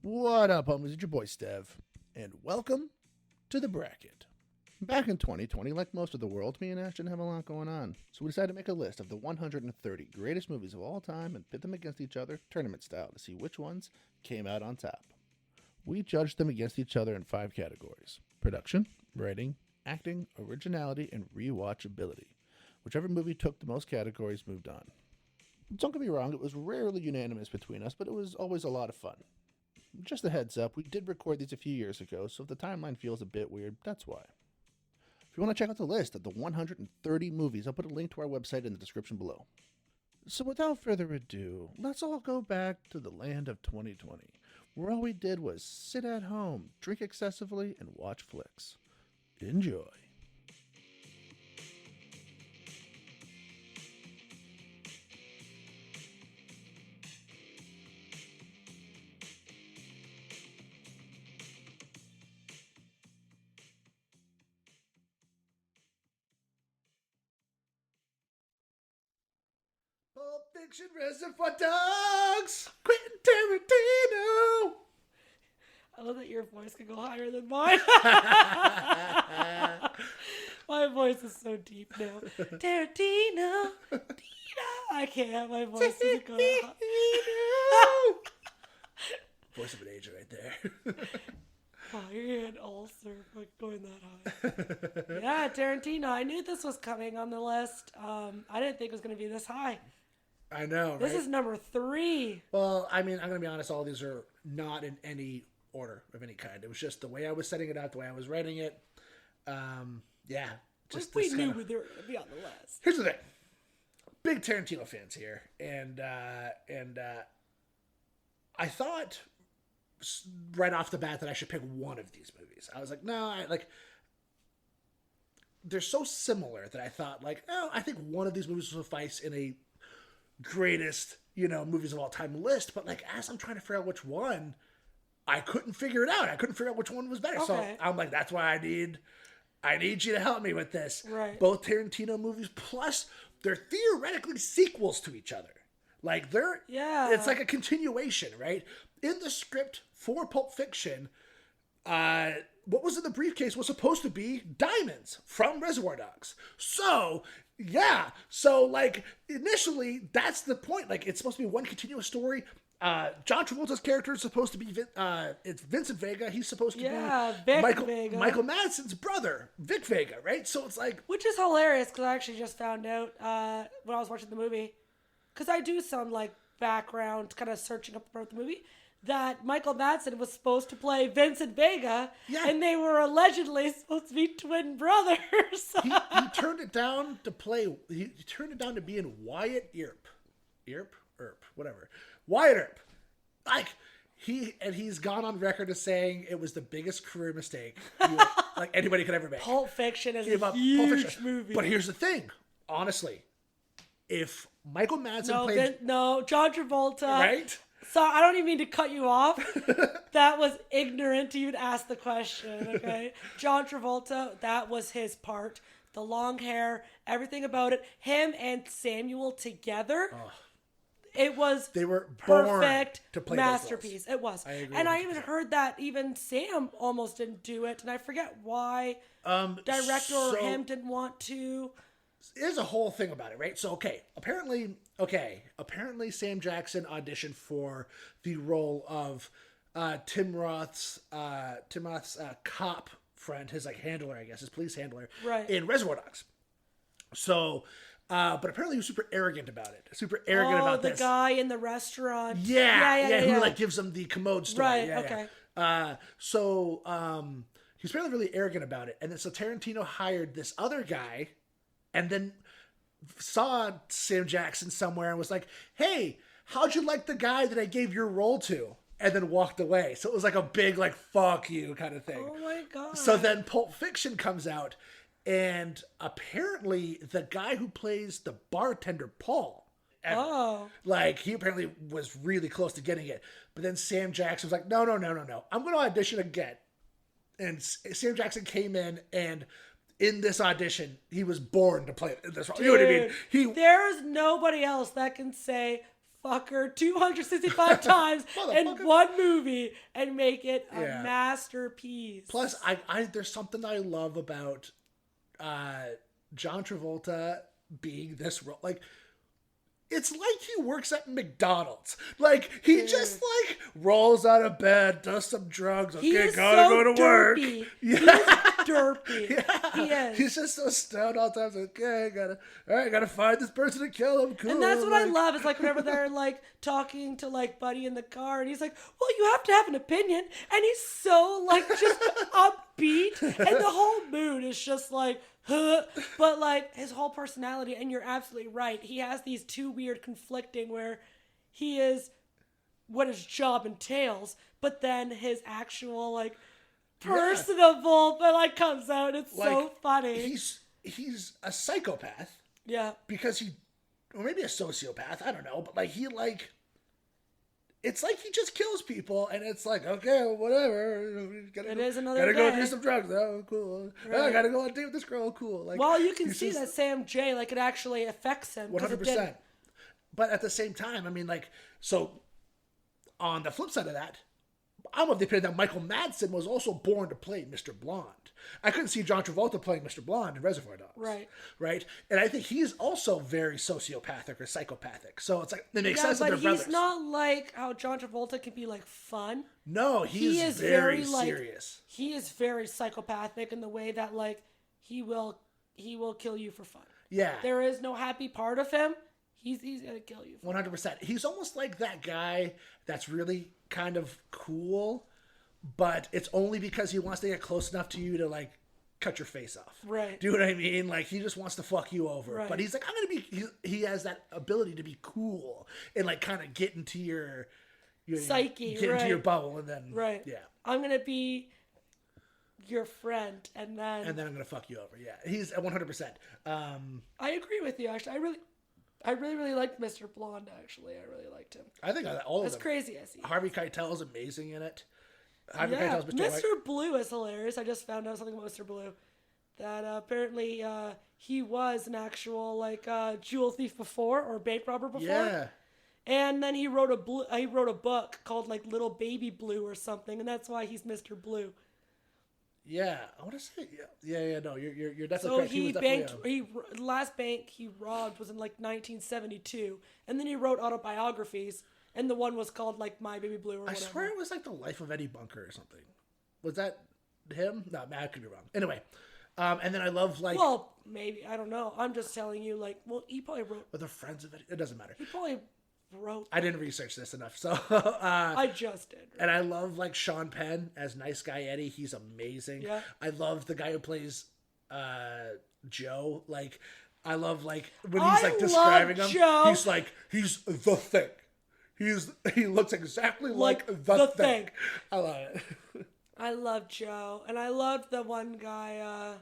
What up, homies? It's your boy Stev, and welcome to the bracket. Back in 2020, like most of the world, me and Ash didn't have a lot going on, so we decided to make a list of the 130 greatest movies of all time and pit them against each other, tournament style, to see which ones came out on top. We judged them against each other in 5 categories: production, writing, acting, originality, and rewatchability. Whichever movie took the most categories moved on. Don't get me wrong, it was rarely unanimous between us, but it was always a lot of fun. Just a heads up, we did record these a few years ago, so if the timeline feels a bit weird, that's why. If you want to check out the list of the 130 movies, I'll put a link to our website in the description below. So without further ado, let's all go back to the land of 2020, where all we did was sit at home, drink excessively, and watch flicks. Enjoy. Pulp Fiction, Reservoir Dogs, Quentin Tarantino. I love that your voice can go higher than mine. My voice is so deep now. Tarantino. I can't. My voice doesn't go high. Voice of an agent right there. Oh, you're an ulcer for going that high. Yeah, Tarantino. I knew this was coming on the list. I didn't think it was going to be this high. I know, right? This is number 3. Well, I mean, I'm going to be honest, all these are not in any order of any kind. It was just the way I was setting it out, the way I was writing it. Yeah. Just we knew they were going to be on the list. Here's the thing. Big Tarantino fans here. And I thought right off the bat that I should pick one of these movies. I was like, no, they're so similar that I thought, like, oh, I think one of these movies will suffice in a greatest, movies of all time list. But like, as I'm trying to figure out which one, I couldn't figure it out. I couldn't figure out which one was better. Okay. So I'm like, that's why I need you to help me with this. Right. Both Tarantino movies, plus they're theoretically sequels to each other. Like it's like a continuation, right? In the script for Pulp Fiction, what was in the briefcase was supposed to be diamonds from Reservoir Dogs. So, yeah. So, like, initially, that's the point. Like, it's supposed to be one continuous story. John Travolta's character is supposed to be, it's Vincent Vega. He's supposed to be Michael Madsen's brother, Vic Vega, right? So it's like... Which is hilarious, because I actually just found out when I was watching the movie, because I do some, like, background, kind of searching up about the movie, that Michael Madsen was supposed to play Vincent Vega, and they were allegedly supposed to be twin brothers. he turned it down to play. He turned it down to be in Wyatt Earp, whatever. Wyatt Earp, like he's gone on record as saying it was the biggest career mistake like anybody could ever make. Pulp Fiction is a huge movie. But here's the thing, honestly, if Michael Madsen played John Travolta, right? So I don't even mean to cut you off. That was ignorant to even ask the question, okay? John Travolta, that was his part. The long hair, everything about it. Him and Samuel together. Oh. It was they were perfect to play masterpiece. It was. I even heard that even Sam almost didn't do it. And I forget why director or him didn't want to. There's a whole thing about it, right? So, apparently Sam Jackson auditioned for the role of Tim Roth's cop friend, his handler, I guess, his police handler, right, in Reservoir Dogs. So, but apparently he was super arrogant about it. About this. The guy in the restaurant. Yeah. Who gives him the commode story. Right. Okay. Yeah. He's apparently really arrogant about it, and then so Tarantino hired this other guy. And then saw Sam Jackson somewhere and was like, hey, how'd you like the guy that I gave your role to? And then walked away. So it was like a big, fuck you kind of thing. Oh my God. So then Pulp Fiction comes out. And apparently the guy who plays the bartender, Paul. He apparently was really close to getting it. But then Sam Jackson was like, no. I'm going to audition again. And Sam Jackson came in and... In this audition, he was born to play this role. You know what I mean? There's nobody else that can say fucker 265 times in one movie and make it a masterpiece. Plus, I there's something I love about John Travolta being this role. Like, it's like he works at McDonald's. Like, he just, like, rolls out of bed, does some drugs. Okay, gotta go to work. Yeah. He's derpy. Yeah. He is. He's just so stoned all the time. Okay, gotta find this person to kill him. Cool. And that's what I love. Is like whenever they're like talking to like Buddy in the car, and he's like, "Well, you have to have an opinion," and he's so like just upbeat, and the whole mood is just like, huh. But like his whole personality, and you're absolutely right. He has these two weird conflicting where he is what his job entails, but then his actual like personable, but like comes out. It's like, so funny. He's a psychopath. Yeah. Because or maybe a sociopath. I don't know, but like it's like he just kills people, and it's like, okay, well, whatever. Gotta go do some drugs. Oh, cool. Right. Oh, I gotta go on a date with this girl. Cool. Like, well, you can see that Sam J, like, it actually affects him. 100%. But at the same time, I mean, like, so on the flip side of that, I'm of the opinion that Michael Madsen was also born to play Mr. Blonde. I couldn't see John Travolta playing Mr. Blonde in Reservoir Dogs. Right. Right? And I think he's also very sociopathic or psychopathic. So it's like, it makes sense that they're brothers. But he's not like how John Travolta can be like fun. No, he is very serious. Like, he is very psychopathic in the way that like he will kill you for fun. Yeah. There is no happy part of him. He's gonna kill you. 100%. He's almost like that guy that's really kind of cool, but it's only because he wants to get close enough to you to like cut your face off. Right. Do you know what I mean? Like, he just wants to fuck you over. Right. But he's like, I'm gonna be. He has that ability to be cool and like kind of get into your psyche, get into your bubble, and then yeah, I'm gonna be your friend, and then I'm gonna fuck you over. Yeah, he's 100%. I agree with you. Actually, I really liked Mr. Blonde, actually. I really liked him. I think all of them. As crazy as he is. Harvey Keitel is amazing in it. Mr. Blue is hilarious. I just found out something about Mr. Blue. That apparently he was an actual like jewel thief before, or bank robber before. Yeah. And then he wrote a book called like Little Baby Blue or something, and that's why he's Mr. Blue. Yeah, I want to say no, you're definitely so correct. The last bank he robbed was in like 1972, and then he wrote autobiographies, and the one was called like My Baby Blue or whatever. I swear it was like The Life of Eddie Bunker or something. Was that him? No, I could be wrong. Anyway, and then I love like. Well, maybe I don't know. I'm just telling you, like, well, he probably wrote. With the friends of Eddie, it doesn't matter. He probably wrote. I didn't research this enough, so I just did. Right? And I love like Sean Penn as Nice Guy Eddie. He's amazing. Yeah. I love the guy who plays Joe. Like, I love like when he's like describing him. Joe. He's like he's the thing. He looks exactly like the thing. I love it. I love Joe, and I loved the one guy.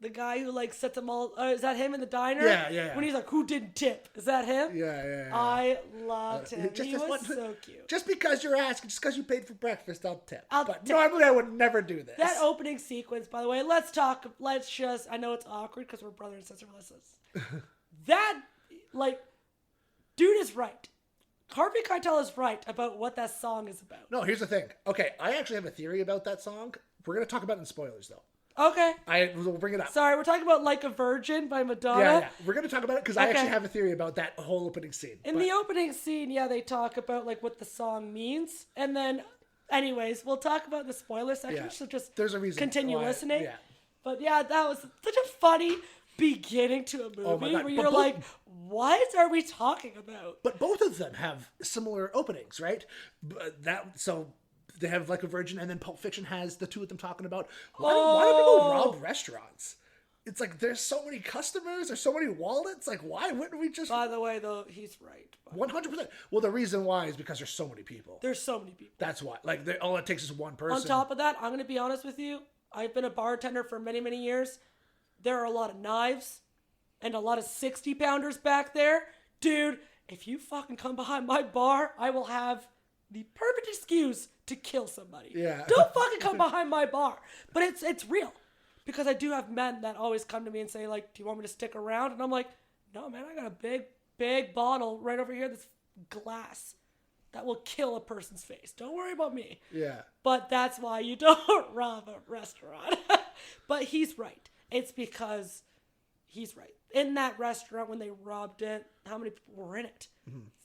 The guy who like sets them all. Is that him in the diner? Yeah. When he's like, "Who didn't tip?" Is that him? Yeah. I loved him. He was so cute. Just because you're asking, just because you paid for breakfast, I'll tip. But normally I would never do this. That opening sequence, by the way, let's just. I know it's awkward because we're brother and sister. That like, dude is right. Harvey Keitel is right about what that song is about. No, here's the thing. Okay, I actually have a theory about that song. We're gonna talk about it in spoilers though. Okay. We'll bring it up. Sorry, we're talking about Like a Virgin by Madonna. Yeah. We're going to talk about it because I actually have a theory about that whole opening scene. In the opening scene, they talk about like what the song means. And then, anyways, we'll talk about the spoiler section. Yeah. So just there's a reason continue listening. Yeah. But yeah, that was such a funny beginning to a movie where you're like, what are we talking about? But both of them have similar openings, right? They have Like a Virgin, and then Pulp Fiction has the two of them talking about why do people rob restaurants? It's like there's so many customers, there's so many wallets. Like, why wouldn't we just? By the way, though, he's right. 100%. Well, the reason why is because there's so many people. There's so many people. That's why. Like, all it takes is one person. On top of that, I'm going to be honest with you. I've been a bartender for many, many years. There are a lot of knives and a lot of 60-pounders back there. Dude, if you fucking come behind my bar, I will have the perfect excuse to kill somebody. Yeah. Don't fucking come behind my bar. But it's real. Because I do have men that always come to me and say, like, do you want me to stick around? And I'm like, no, man, I got a big bottle right over here that's glass that will kill a person's face. Don't worry about me. Yeah. But that's why you don't rob a restaurant. But he's right. It's because he's right. In that restaurant, when they robbed it, how many people were in it?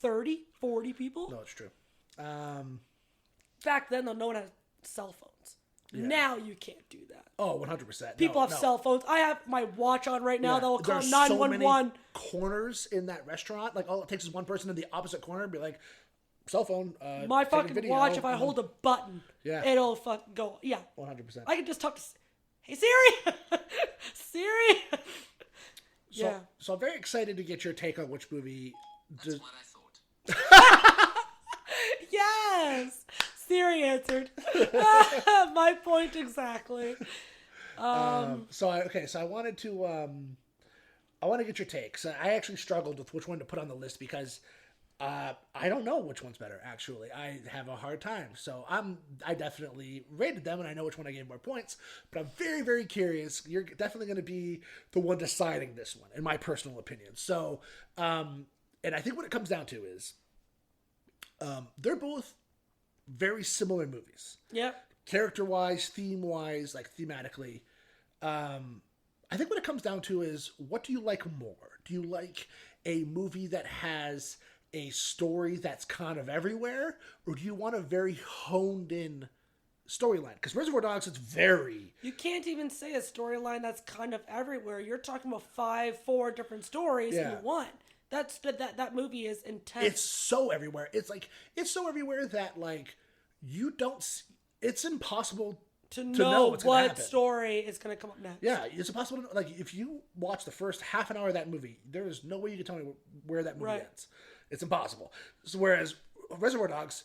30, 40 people? No, it's true. Back then, though, no one had cell phones. Yeah. Now you can't do that. Oh, 100%. People have cell phones. I have my watch on right now that will call There's 911. So many corners in that restaurant. Like, all it takes is one person in the opposite corner and be like, cell phone. My fucking watch, if I hold a button, it'll fucking go. Yeah. 100%. I can just talk to, hey, Siri. Siri. So I'm very excited to get your take on which movie. That's what I thought. Yes. Siri answered. My point exactly. So I wanted to get your take. So I actually struggled with which one to put on the list because I don't know which one's better. Actually, I have a hard time. So I definitely rated them, and I know which one I gave more points. But I'm very, very curious. You're definitely going to be the one deciding this one, in my personal opinion. So, and I think what it comes down to is, they're both very similar movies. Yep. Character-wise, theme-wise, like thematically. I think what it comes down to is, what do you like more? Do you like a movie that has a story that's kind of everywhere, or do you want a very honed-in storyline? Because Reservoir Dogs, it's very... You can't even say a storyline that's kind of everywhere. You're talking about 4 different stories in one. That movie is intense. It's so everywhere. It's so everywhere that like you don't. It's impossible to know what's what happen. Story is going to come up next. Yeah, it's impossible to, like, if you watch the first half an hour of that movie, there is no way you can tell me where that movie ends. It's impossible. So whereas Reservoir Dogs,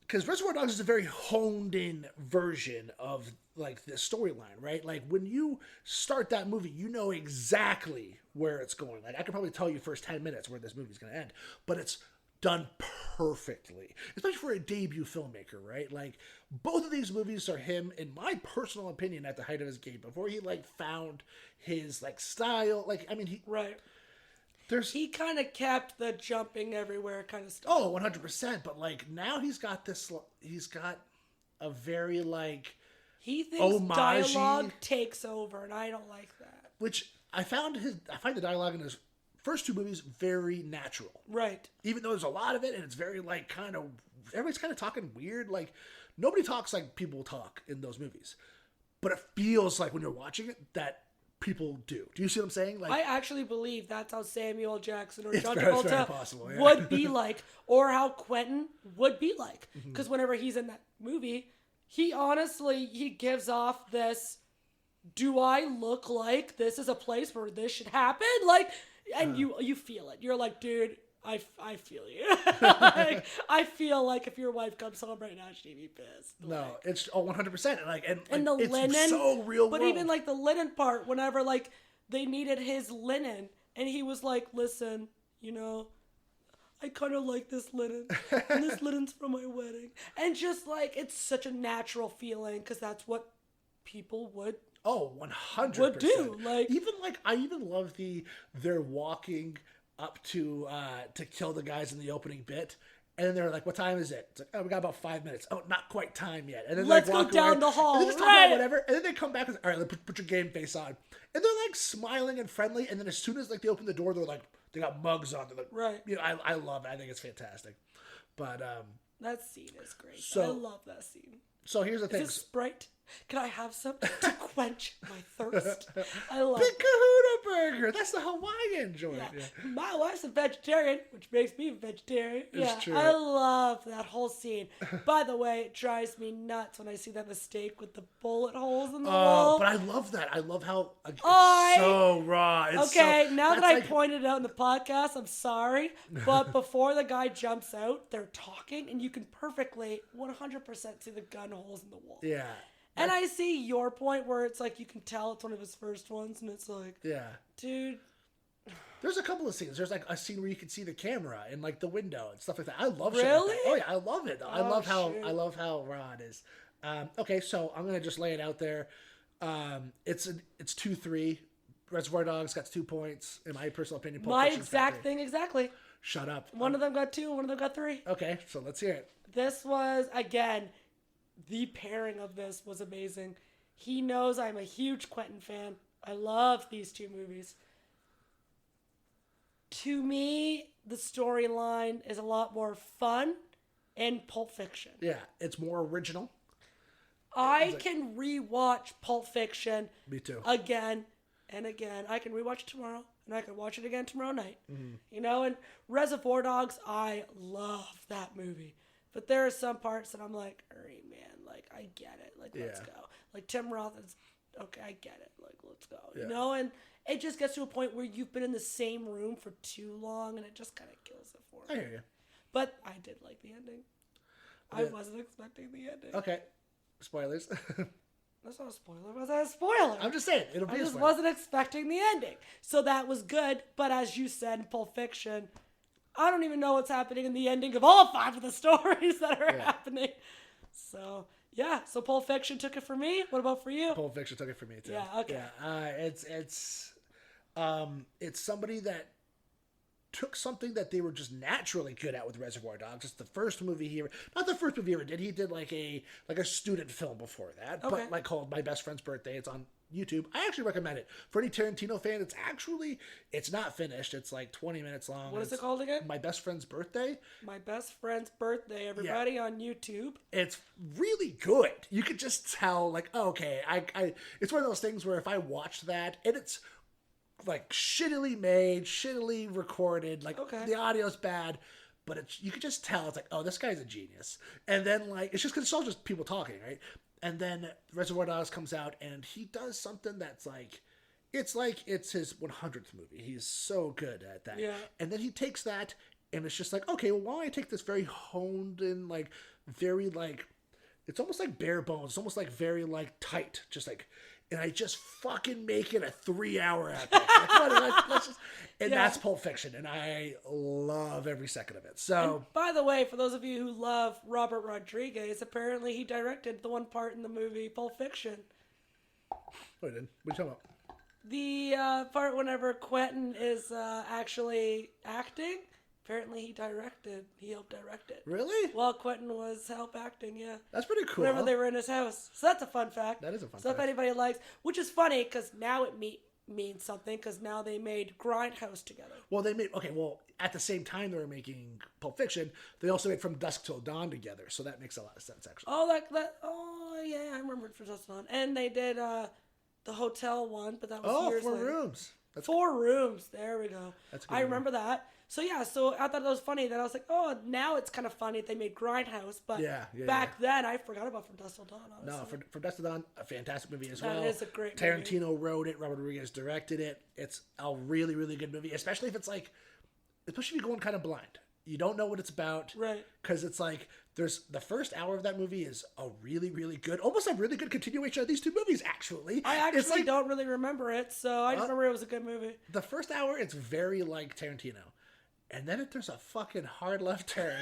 because Reservoir Dogs is a very honed in version of like the storyline, right? Like when you start that movie, you know exactly where it's going. Like I could probably tell you first 10 minutes where this movie's going to end, but it's done perfectly, especially for a debut filmmaker, right? Like both of these movies are him, in my personal opinion, at the height of his game, before he like found his like style. Like, I mean, he kind of kept the jumping everywhere kind of stuff. Oh, 100%. But like now he's got a very like, he thinks dialogue takes over, and I don't like that. Which I find the dialogue in his first 2 movies very natural. Right. Even though there's a lot of it, and it's very like everybody's kind of talking weird. Like nobody talks like people talk in those movies, but it feels like when you're watching it that people do. Do you see what I'm saying? Like, I actually believe that's how Samuel Jackson or John very Travolta possible, would be like, or how Quentin would be like. Because whenever he's in that movie, he gives off this, do I look like this is a place where this should happen? Like, and you feel it. You're like, dude, I feel you. Like, I feel like if your wife comes home right now, she'd be pissed. No, like, it's 100%. And the it's linen, so real but world. even like the linen part, whenever like they needed his linen, and he was like, listen, I kind of like this linen, and this linen's from my wedding, and just like it's such a natural feeling because that's what people would. Oh, 100%. Would do like I even love they're walking up to kill the guys in the opening bit, and then they're like, "What time is it?" It's like, "Oh, we got about 5 minutes." "Oh, not quite time yet." And then let's like, go down away, the hall. And they just talk about whatever, and then they come back and say, "All right, put your game face on," and they're like smiling and friendly. And then as soon as like they open the door, they're like, they got mugs on. They're like, right. I love it. I think it's fantastic. But that scene is great. So, I love that scene. So here's the thing. Is it Sprite? Can I have some to quench my thirst? I love Big Kahuna Burger. That's the Hawaiian joint. Yeah. Yeah. My wife's a vegetarian, which makes me a vegetarian. It's true. I love that whole scene. By the way, it drives me nuts when I see that mistake with the bullet holes in the wall. But I love that. I love how it's so raw. It's now that I pointed it out in the podcast, I'm sorry. But before the guy jumps out, they're talking, and you can perfectly 100% see the gun holes in the wall. Yeah. And I see your point where it's like you can tell it's one of his first ones, and it's like, dude. There's a couple of scenes. There's like a scene where you can see the camera in like the window and stuff like that. I love really? shit like that. Oh yeah, I love it. I love how raw it is. Okay, so I'm gonna just lay it out there. It's 2-3. Reservoir Dogs got 2 points. In my personal opinion, Pulp My Fiction's got exact 3. thing, exactly. Shut up. One of them got 2, one of them got 3. Okay, so let's hear it. This was, again, the pairing of this was amazing. He knows I'm a huge Quentin fan. I love these 2 movies. To me, the storyline is a lot more fun in Pulp Fiction. Yeah, it's more original. I can rewatch Pulp Fiction Me too. again and again. I can rewatch it tomorrow, and I can watch it again tomorrow night. Mm-hmm. You know, and Reservoir Dogs, I love that movie. But there are some parts that I'm like, all right, man, like, I get it. Like, let's Yeah. go. Like, Tim Roth is, okay, I get it. Like, let's go. Yeah. You know, and it just gets to a point where you've been in the same room for too long, and it just kind of kills it for I me. hear you. But I did like the ending. I Yeah. wasn't expecting the ending. Okay. Spoilers. That's not a spoiler. Was that a spoiler? I'm just saying, it'll be I a just spoiler. wasn't expecting the ending. So that was good. But as you said in Pulp Fiction, I don't even know what's happening in the ending of all 5 of the stories that are happening. So, yeah. So Pulp Fiction took it for me. What about for you? Pulp Fiction took it for me too. Yeah, okay. Yeah, it's somebody that took something that they were just naturally good at with Reservoir Dogs. It's the first movie he ever, not the first movie he ever did. He did like a student film before that, Okay. but like called My Best Friend's Birthday. It's on YouTube. I actually recommend it for any Tarantino fan. It's not finished. It's like 20 minutes long. What is it called again? My Best Friend's Birthday. My Best Friend's Birthday. Everybody on YouTube. It's really good. You could just tell, like, oh, okay, I it's one of those things where if I watched that, and it's like shittily made, shittily recorded, like Okay. the audio's bad, but it's, you could just tell it's like, oh, this guy's a genius. And then like it's just because it's all just people talking, right? And then Reservoir Dogs comes out and he does something that's like it's his 100th movie. He's so good at that. Yeah. And then he takes that and it's just like, okay, well, why don't I take this very honed and like very like, it's almost like bare bones. It's almost like very like tight, just like, and I just fucking make it a 3-hour epic. Like, let's just, and Yeah. that's Pulp Fiction, and I love every second of it. So, By the way, for those of you who love Robert Rodriguez, apparently he directed the one part in the movie Pulp Fiction. what are you talking about? The part whenever Quentin is actually acting, apparently he helped direct it. Really? While Quentin was help acting, yeah. That's pretty cool. Whenever they were in his house. So that's a fun fact. That is a fun So if fact. anybody likes, which is funny because now it means something because now they made Grindhouse together. Well, at the same time they were making Pulp Fiction, they also made From Dusk Till Dawn together, so that makes a lot of sense, actually. Oh yeah, I remember it for just on. And they did the hotel one, but that was years 4 later. rooms. That's 4 rooms. There we go. That's a good I one. remember that. So yeah, so I thought that was funny. That I was like, oh, now it's kind of funny they made Grindhouse, but Yeah, back then I forgot about From Dusk Till Dawn. Honestly. No, From Dusk Till Dawn, a fantastic movie as That well. is a great Tarantino wrote it. Robert Rodriguez directed it. It's a really, really good movie, especially if it's like, especially if you're going kind of blind. You don't know what it's about. Right. Because it's like, there's the first hour of that movie is a really, really good, almost a really good continuation of these 2 movies, actually. I actually It's like, don't really remember it, so I just remember it was a good movie. the first hour, it's very like Tarantino. And then there's a fucking hard left turn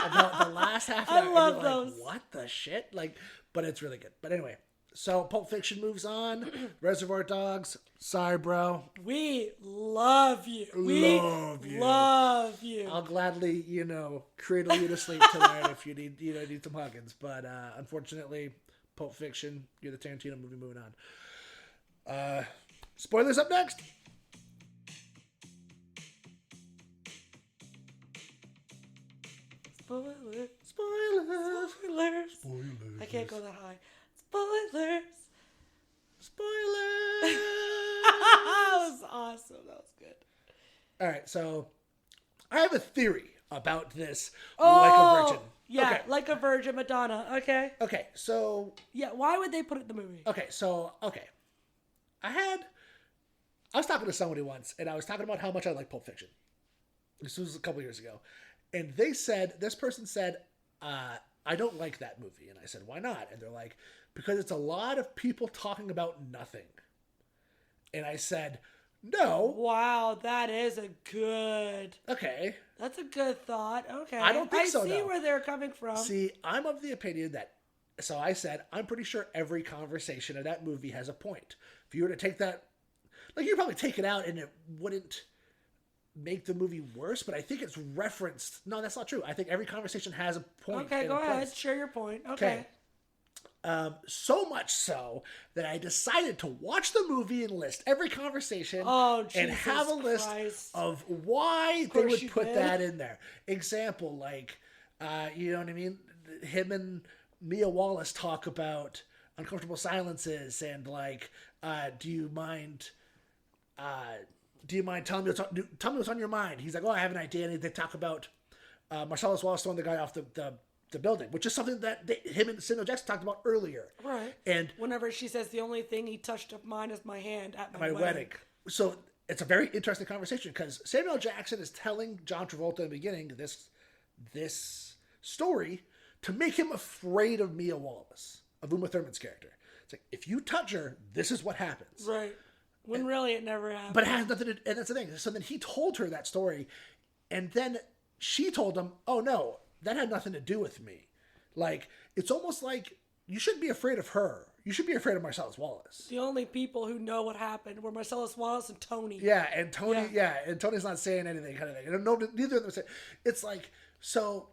about the last half I hour. love and you're those. like, what the shit? Like, but it's really good. But anyway, so Pulp Fiction moves on. Reservoir Dogs. Sorry, bro. We love you. We Love you. love you. I'll gladly, cradle you to sleep tonight if you need some huggins. But unfortunately, Pulp Fiction, you're the Tarantino movie moving on. Spoilers up next. Spoilers. Spoilers. Spoilers. I can't go that high. Spoilers. Spoilers. That was awesome. That was good. All right, so I have a theory about this. Like a Virgin. Yeah, Okay. Like a Virgin Madonna. Okay. Okay, so Yeah, why would they put it in the movie? I was talking to somebody once, and I was talking about how much I like Pulp Fiction. This was a couple years ago. And this person said, I don't like that movie. And I said, why not? And they're like, because it's a lot of people talking about nothing. And I said, no. Wow, that is a good. Okay. That's a good thought. Okay. I don't think so, I see though. where they're coming from. See, I'm of the opinion that, so I said, I'm pretty sure every conversation of that movie has a point. If you were to take that, like, you could probably take it out and it wouldn't make the movie worse, but I think it's referenced. No, that's not true. I think every conversation has a point. Okay, go ahead. Share your point. Okay. So much so that I decided to watch the movie and list every conversation and have a list of why they would put that in there. Example, like, you know what I mean? Him and Mia Wallace talk about uncomfortable silences and like, do you mind telling me what's on your mind? He's like, oh, I have an idea. And they talk about Marcellus Wallace throwing the guy off the building, which is something that him and Samuel Jackson talked about earlier. Right. And whenever she says the only thing he touched of mine is my hand at my wedding. So it's a very interesting conversation because Samuel Jackson is telling John Travolta in the beginning this story to make him afraid of Mia Wallace, of Uma Thurman's character. It's like, if you touch her, this is what happens. Right. When really it never happened. But it has nothing to, and that's the thing. So then he told her that story, and then she told him, oh no, that had nothing to do with me. Like, it's almost like you shouldn't be afraid of her. You should be afraid of Marcellus Wallace. The only people who know what happened were Marcellus Wallace and Tony. Yeah, and Tony's not saying anything kind of thing. And no, neither of them say. It's like, so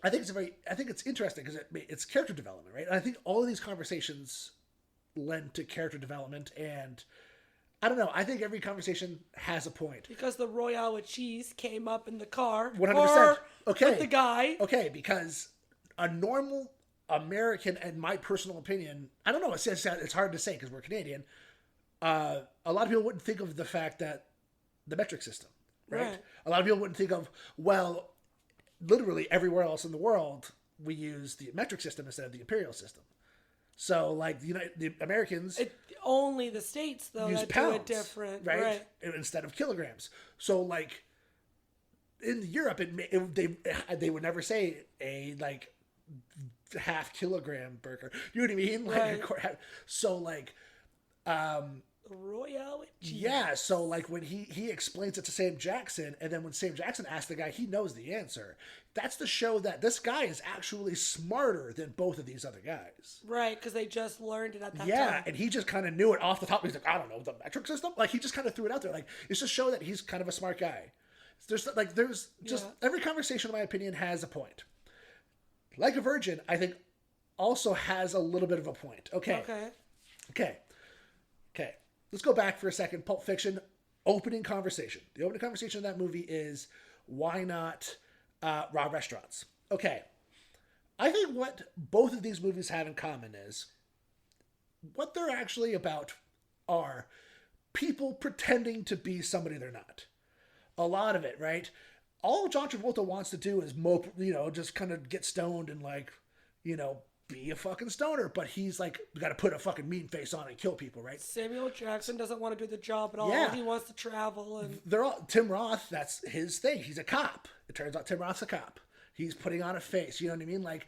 I think it's interesting because it's character development, right? And I think all of these conversations lend to character development, and I don't know. I think every conversation has a point. Because the Royale with cheese came up in the car. 100%. Okay. With the guy. Okay, because a normal American, in my personal opinion, I don't know. It's hard to say because we're Canadian. A lot of people wouldn't think of the fact that the metric system, right? A lot of people wouldn't think of, well, literally everywhere else in the world, we use the metric system instead of the imperial system. So, like, the Americans... only the states, though, use that pounds, do it different. Right? Instead of kilograms. So, like, in Europe, they would never say a, like, half kilogram burger. You know what I mean? Like, right. So, like... Royale with cheese. Yeah, so, like, when he explains it to Sam Jackson, and then when Sam Jackson asks the guy, he knows the answer. That's to show that this guy is actually smarter than both of these other guys. Right, because they just learned it at that time. Yeah, and he just kind of knew it off the top. He's like, I don't know, the metric system? Like, he just kind of threw it out there. Like, it's just show that he's kind of a smart guy. There's every conversation, in my opinion, has a point. Like a Virgin, I think, also has a little bit of a point. Okay. Let's go back for a second. Pulp Fiction, opening conversation. The opening conversation of that movie is, why not rob restaurants? Okay. I think what both of these movies have in common is, what they're actually about are people pretending to be somebody they're not. A lot of it, right? All John Travolta wants to do is mope, just kind of get stoned and, like, be a fucking stoner, but he's like, you got to put a fucking mean face on and kill people, right? Samuel Jackson doesn't want to do the job at all. Yeah. He wants to travel, and Tim Roth, that's his thing. He's a cop. It turns out Tim Roth's a cop. He's putting on a face. You know what I mean? Like,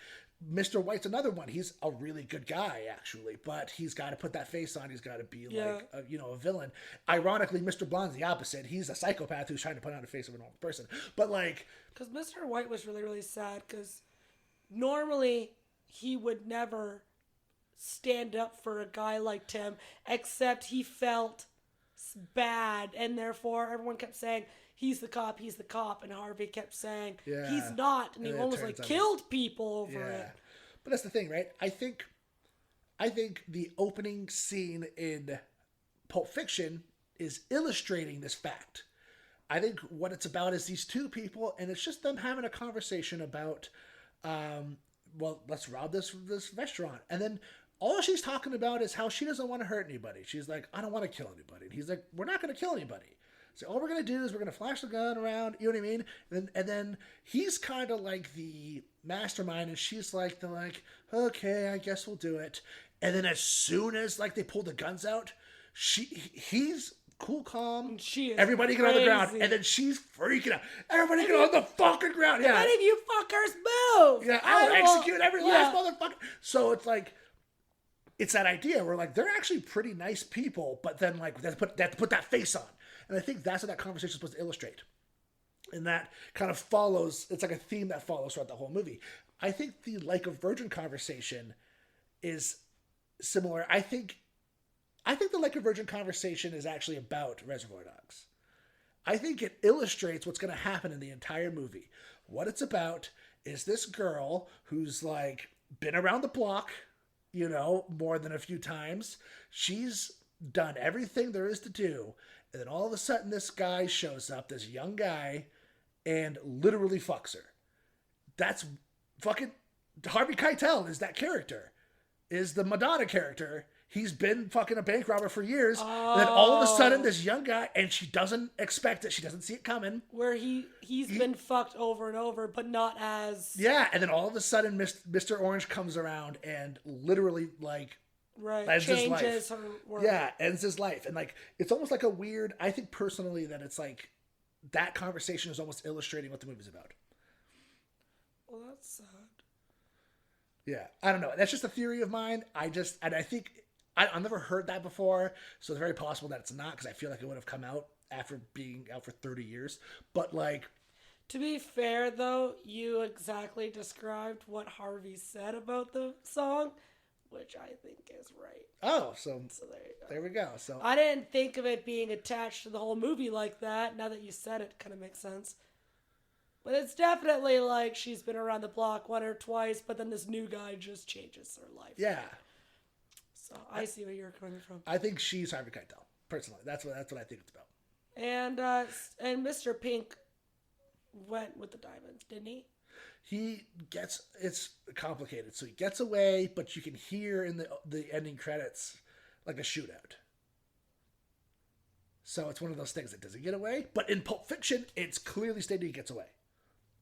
Mr. White's another one. He's a really good guy, actually, but he's got to put that face on. He's got to be like, a villain. Ironically, Mr. Blonde's the opposite. He's a psychopath who's trying to put on a face of a normal person. But, like, because Mr. White was really, really sad, because normally he would never stand up for a guy like Tim, except he felt bad, and therefore everyone kept saying, he's the cop, and Harvey kept saying, he's not, and he almost like killed people over it. But that's the thing, right? I think the opening scene in Pulp Fiction is illustrating this fact. I think what it's about is these two people, and it's just them having a conversation about, well, let's rob this restaurant. And then all she's talking about is how she doesn't want to hurt anybody. She's like, I don't want to kill anybody. And he's like, we're not going to kill anybody. So all we're going to do is we're going to flash the gun around. You know what I mean? And then he's kind of like the mastermind, and she's like, okay, I guess we'll do it. And then as soon as, like, they pull the guns out, he's cool, calm. She is everybody get on the ground, and then she's freaking out. Everybody get on the fucking ground. Yeah. Any of you fuckers move. Yeah, I'll execute every last motherfucker. So it's like, it's that idea where, like, they're actually pretty nice people, but then, like, they have to put that face on. And I think that's what that conversation is supposed to illustrate. And that kind of follows, it's like a theme that follows throughout the whole movie. I think the Like a Virgin conversation is similar. I I think the Like a Virgin conversation is actually about Reservoir Dogs. I think it illustrates what's going to happen in the entire movie. What it's about is this girl who's like been around the block, more than a few times. She's done everything there is to do. And then all of a sudden this guy shows up, this young guy, and literally fucks her. That's fucking Harvey Keitel is that character. Is the Madonna character. He's been fucking a bank robber for years. Oh. And then all of a sudden, this young guy, and she doesn't expect it. She doesn't see it coming. Where he's been fucked over and over, but not as... Yeah, and then all of a sudden, Mr. Orange comes around and literally, like... Right, ends his life. changes her world. Yeah, ends his life. And, like, it's almost like a weird... I think personally that it's like... That conversation is almost illustrating what the movie's about. Well, that's sad. Yeah, I don't know. That's just a theory of mine. I think... I've never heard that before, so it's very possible that it's not, because I feel like it would have come out after being out for 30 years. But, like... To be fair, though, you exactly described what Harvey said about the song, which I think is right. Oh, so there you go. there we go. So I didn't think of it being attached to the whole movie like that. Now that you said it, kind of makes sense. But it's definitely like she's been around the block one or twice, but then this new guy just changes her life. Yeah. So I see where you're coming from. I think she's Harvey Keitel, personally. That's what I think it's about. And Mr. Pink went with the diamonds, didn't he? It's complicated. So he gets away, but you can hear in the ending credits like a shootout. So it's one of those things that doesn't get away. But in Pulp Fiction, it's clearly stated he gets away.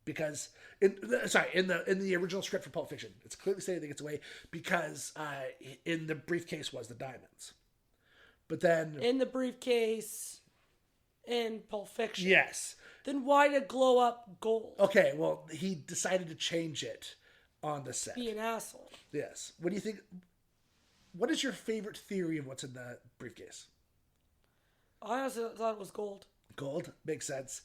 Because in the original script for Pulp Fiction, it's clearly stated he gets away because in the briefcase was the diamonds. But then in the briefcase in Pulp Fiction. Yes. Then why did it glow up gold? Okay, well, he decided to change it on the set. Be an asshole. Yes. What do you think? What is your favorite theory of what's in the briefcase? I honestly thought it was gold. Gold? Makes sense.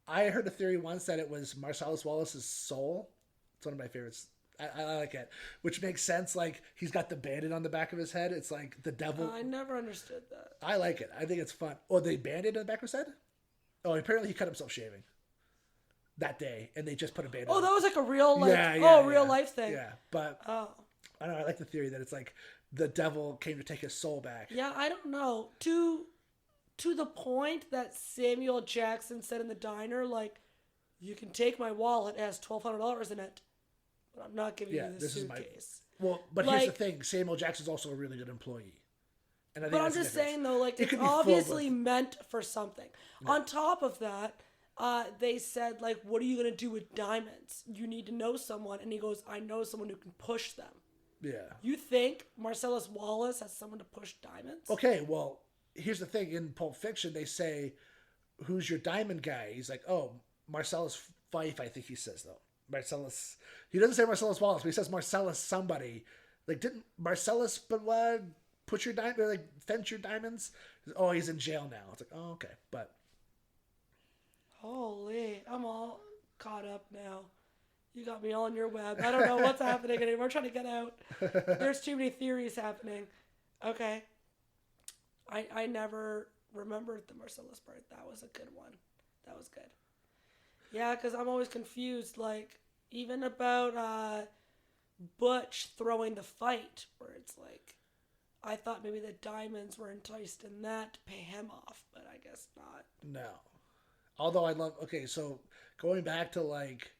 I heard a theory once that it was Marcellus Wallace's soul. It's one of my favorites. I like it. Which makes sense. Like, he's got the bandit on the back of his head. It's like the devil. I never understood that. I like it. I think it's fun. Oh, the bandit on the back of his head? Oh, apparently he cut himself shaving that day, and they just put a bandit on. Oh, that was like a real, real life thing. Yeah, but I don't know. I like the theory that it's like the devil came to take his soul back. Yeah, I don't know. To the point that Samuel Jackson said in the diner, like, you can take my wallet, it has $1,200 in it, but I'm not giving you this suitcase. But here's the thing. Samuel Jackson's also a really good employee. And I think I'm just saying, though, like, it's obviously meant for something. No. On top of that, they said, like, what are you going to do with diamonds? You need to know someone. And he goes, I know someone who can push them. Yeah. You think Marcellus Wallace has someone to push diamonds? Okay, well, here's the thing. In Pulp Fiction, they say, who's your diamond guy? He's like, oh, Marcellus Fife, I think he says, though. Marcellus. He doesn't say Marcellus Wallace, but he says Marcellus somebody. Like, didn't Marcellus put your diamond, like, fence your diamonds? Oh, he's in jail now. It's like, oh, okay. But. Holy, I'm all caught up now. You got me all on your web. I don't know what's happening anymore. I'm trying to get out. There's too many theories happening. Okay. I never remembered the Marcellus part. That was a good one. That was good. Yeah, because I'm always confused. Like, even about Butch throwing the fight, where it's like, I thought maybe the diamonds were enticed in that to pay him off, but I guess not. No. Although I love... Okay, so going back to, like...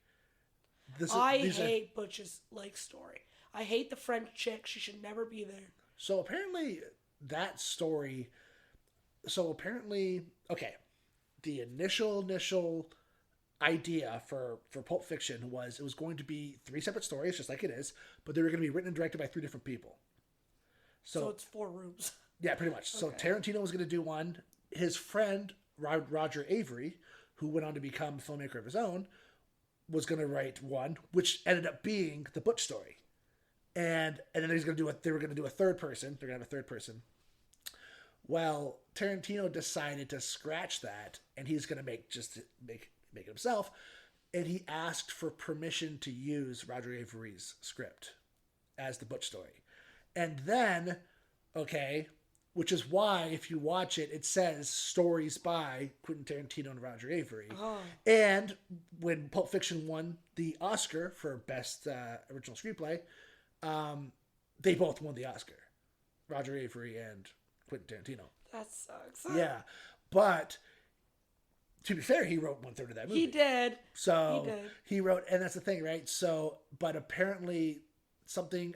I hate Butch's, like, story. I hate the French chick. She should never be there. So apparently that story... So apparently... Okay. The initial idea for Pulp Fiction was it was going to be 3 separate stories, just like it is, but they were going to be written and directed by 3 different people. So it's 4 rooms. Yeah, pretty much. Okay. So Tarantino was going to do one. His friend, Roger Avery, who went on to become a filmmaker of his own, was going to write one, which ended up being the Butch story. And then they were going to do a third person. They're going to have a third person. Well, Tarantino decided to scratch that, and he's going to make it himself. And he asked for permission to use Roger Avery's script as the Butch story. And then, okay, which is why if you watch it, it says stories by Quentin Tarantino and Roger Avery. Oh. And when Pulp Fiction won the Oscar for Best Original Screenplay, they both won the Oscar. Roger Avery and Quentin Tarantino. That sucks. Yeah. But to be fair, he wrote 1/3 of that movie. He did. So He did. he wrote, and that's the thing, right? So, but apparently something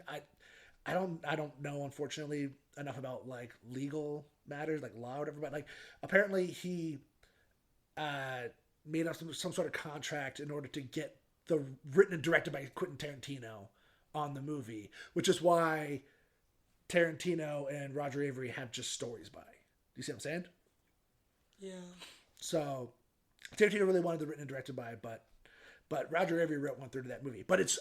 I don't know, unfortunately, enough about like legal matters, like law or whatever, but like apparently he made up some sort of contract in order to get the written and directed by Quentin Tarantino on the movie, which is why Tarantino and Roger Avery have just stories by. Do you see what I'm saying? Yeah. So Tarantino really wanted the written and directed by, but Roger Avery wrote 1/3 of that movie. But it's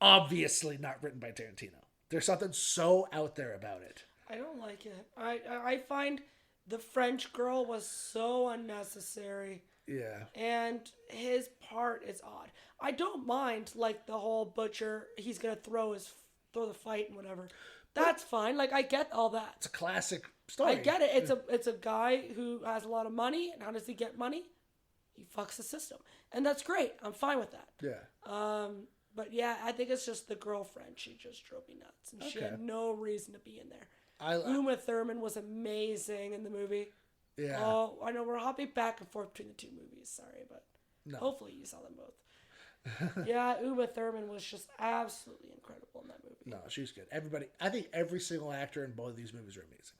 obviously not written by Tarantino. There's something so out there about it. I don't like it. I find the French girl was so unnecessary. Yeah. And his part is odd. I don't mind like the whole butcher. He's gonna throw the fight and whatever. That's fine. Like I get all that. It's a classic story. I get it. It's a guy who has a lot of money, and how does he get money? He fucks the system, and that's great. I'm fine with that. Yeah. But yeah, I think it's just the girlfriend. She just drove me nuts, and she had no reason to be in there. Uma Thurman was amazing in the movie. Yeah. Oh, I know we're hopping back and forth between the two movies. Sorry, but hopefully you saw them both. Yeah, Uma Thurman was just absolutely incredible in that movie. No, she's good. I think every single actor in both of these movies are amazing.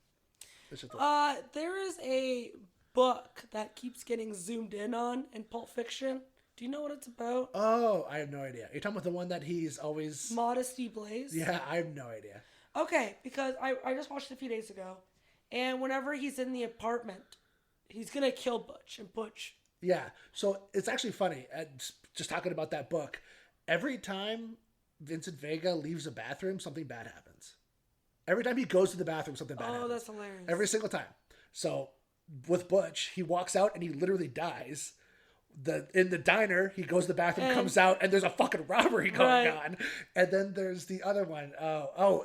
It's just there is a book that keeps getting zoomed in on in Pulp Fiction. Do you know what it's about? Oh, I have no idea. You're talking about the one that he's always... Modesty Blaze? Yeah, I have no idea. Okay, because I just watched it a few days ago, and whenever he's in the apartment, he's going to kill Butch, and Butch... Yeah, so it's actually funny, just talking about that book, every time Vincent Vega leaves a bathroom, something bad happens. Every time he goes to the bathroom, something bad happens. Oh, that's hilarious. Every single time. So, with Butch, he walks out and he literally dies. In the diner, he goes to the bathroom, comes out, and there's a fucking robbery going on. And then there's the other one.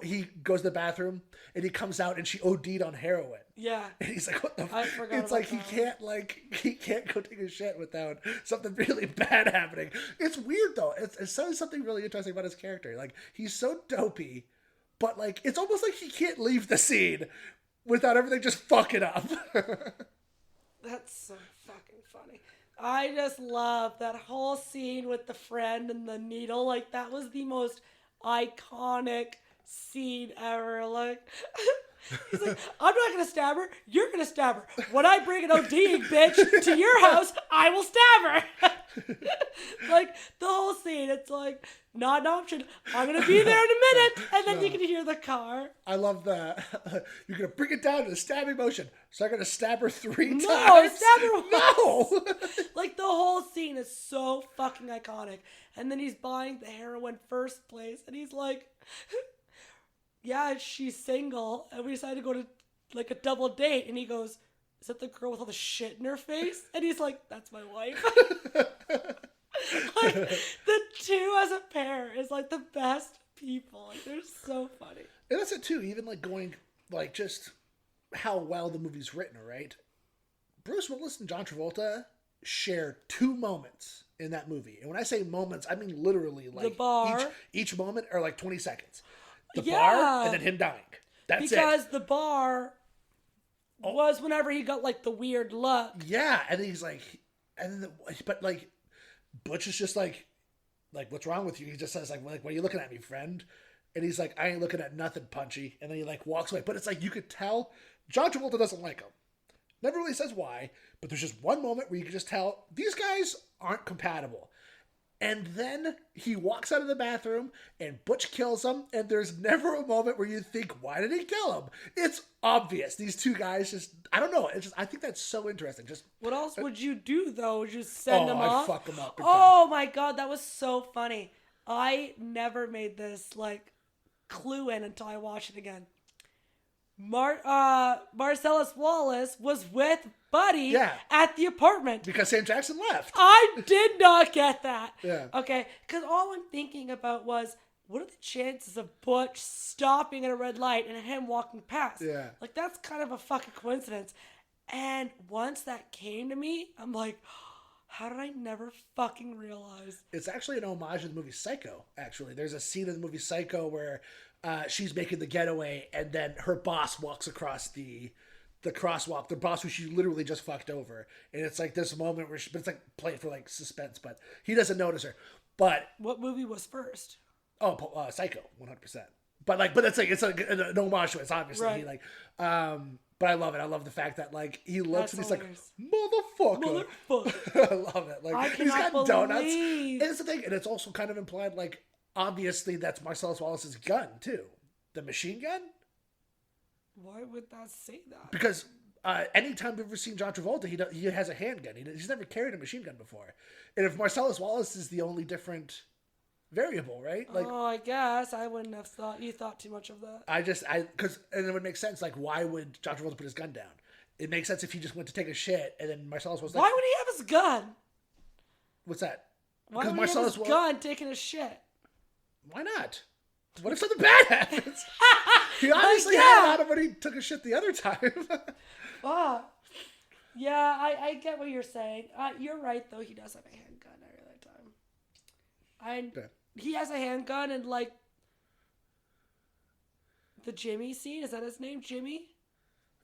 He goes to the bathroom and he comes out and she OD'd on heroin. Yeah. And he's like, what the I forgot It's about like that. he can't go take a shit without something really bad happening. It's weird though. It says something really interesting about his character. Like, he's so dopey, but like it's almost like he can't leave the scene without everything just fucking up. That's so fucking funny. I just love that whole scene with the friend and the needle. Like, that was the most iconic scene ever. Like, he's like, I'm not going to stab her. You're going to stab her. When I bring an ODing bitch to your house, I will stab her. Like, the whole scene, it's like, not an option. I'm going to be there in a minute. And then you can hear the car. I love that. You're going to bring it down to the stabbing motion. So I'm going to stab her 3 times. No, stab her once. No. Like, the whole scene is so fucking iconic. And then he's buying the heroin first place. And he's like, yeah, she's single. And we decided to go to, like, a double date. And he goes, is that the girl with all the shit in her face? And he's like, that's my wife. Like, the two as a pair is like the best people. Like, they're so funny. And that's it too. Even like going, like, just how well the movie's written, right? Bruce Willis and John Travolta share 2 moments in that movie. And when I say moments, I mean literally like the bar. Each moment are like 20 seconds. The Yeah. bar and then him dying. That's because it. the bar was whenever he got like the weird look. Yeah, and then he's like, but like, Butch is just like, what's wrong with you? He just says like, what are you looking at me, friend? And he's like, I ain't looking at nothing, Punchy. And then he like walks away. But it's like, you could tell John Travolta doesn't like him. Never really says why, but there's just one moment where you can just tell these guys aren't compatible. And then he walks out of the bathroom and Butch kills him. And there's never a moment where you think, why did he kill him? It's obvious. These 2 guys just, I don't know. It's just, I think that's so interesting. Just what else would you do though? Would you send them off? Fuck them up. Oh my God. That was so funny. I never made this like clue in until I watched it again. Marcellus Wallace was with Buddy at the apartment. Because Sam Jackson left. I did not get that. Yeah. Okay. Because all I'm thinking about was what are the chances of Butch stopping at a red light and him walking past? Yeah. Like, that's kind of a fucking coincidence. And once that came to me, I'm like, how did I never fucking realize? It's actually an homage to the movie Psycho, actually. There's a scene in the movie Psycho where she's making the getaway, and then her boss walks across the crosswalk, the boss who she literally just fucked over. And it's like this moment where but it's like played for like suspense, but he doesn't notice her. But What movie was first? Psycho, 100%. But it's like an homage to it. It's obviously Right. he like, but I love it. I love the fact that like he looks That's and hilarious. he's like, motherfucker. I love it. Like I he's got cannot donuts. believe- And it's the thing, and it's also kind of implied like obviously that's Marcellus Wallace's gun too, the machine gun. Why would that say that? Because anytime we've ever seen John Travolta, he has a handgun. He's never carried a machine gun before. And if Marcellus Wallace is the only different variable, right? Like, Oh, I guess I wouldn't have thought. You thought too much of that. and it would make sense. Like, why would John Travolta put his gun down? It makes sense if he just went to take a shit, and then Marcellus was like, Why would he have his gun? "What's that?" Why would he have his gun taking a shit? Why not? What if something bad happens? He obviously yeah. had it out of when he took a shit the other time. Ah. Yeah, I get what you're saying. You're right, though. He does have a handgun every other time. Yeah. He has a handgun in, like, the Jimmy scene. Is that his name, Jimmy?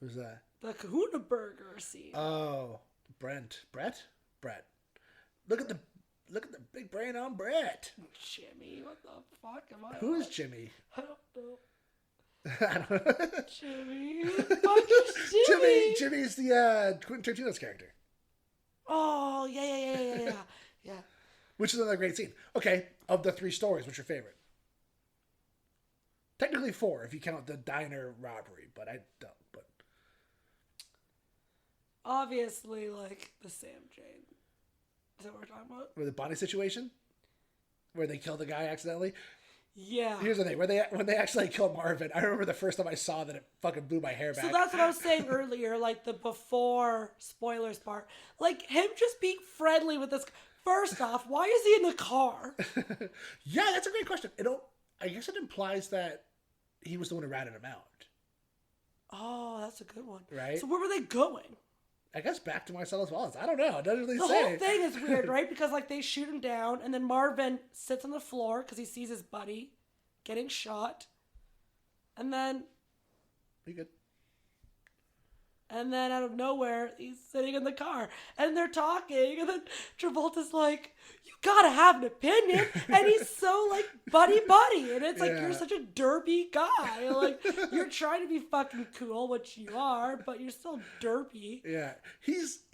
Who's that? The Kahuna Burger scene. Oh, Brett. Look at the big brain on Brett. Jimmy, what the fuck am I? Who is Jimmy? I don't know. I don't know. Jimmy. Who the fuck is Jimmy? Jimmy's the Quentin Tarantino's character, Oh, yeah. Yeah. which is another great scene. Okay, of the 3 stories, what's your favorite? Technically 4 if you count the diner robbery, but I don't. But Obviously, like, the Sam Jane. Is that what we're talking about? or the Bonnie situation, where they kill the guy accidentally. Yeah. Here's the thing: when they actually kill Marvin, I remember the first time I saw that, it fucking blew my hair back. So that's what I was saying earlier, like the before spoilers part. Like him just being friendly with this. First off, why is he in the car? Yeah, that's a great question. I guess it implies that he was the one who ratted him out. Oh, that's a good one. Right. So where were they going? I guess back to Marcellus Wallace. I don't know. It doesn't really The say. whole thing is weird, right? Because like they shoot him down, and then Marvin sits on the floor because he sees his buddy getting shot, and then You good? out of nowhere he's sitting in the car, and they're talking, and then Travolta's like, "You gotta have an opinion," and he's so like buddy, and it's like Yeah. you're such a derpy guy, like you're trying to be fucking cool, which you are, but you're still derpy. Yeah, he's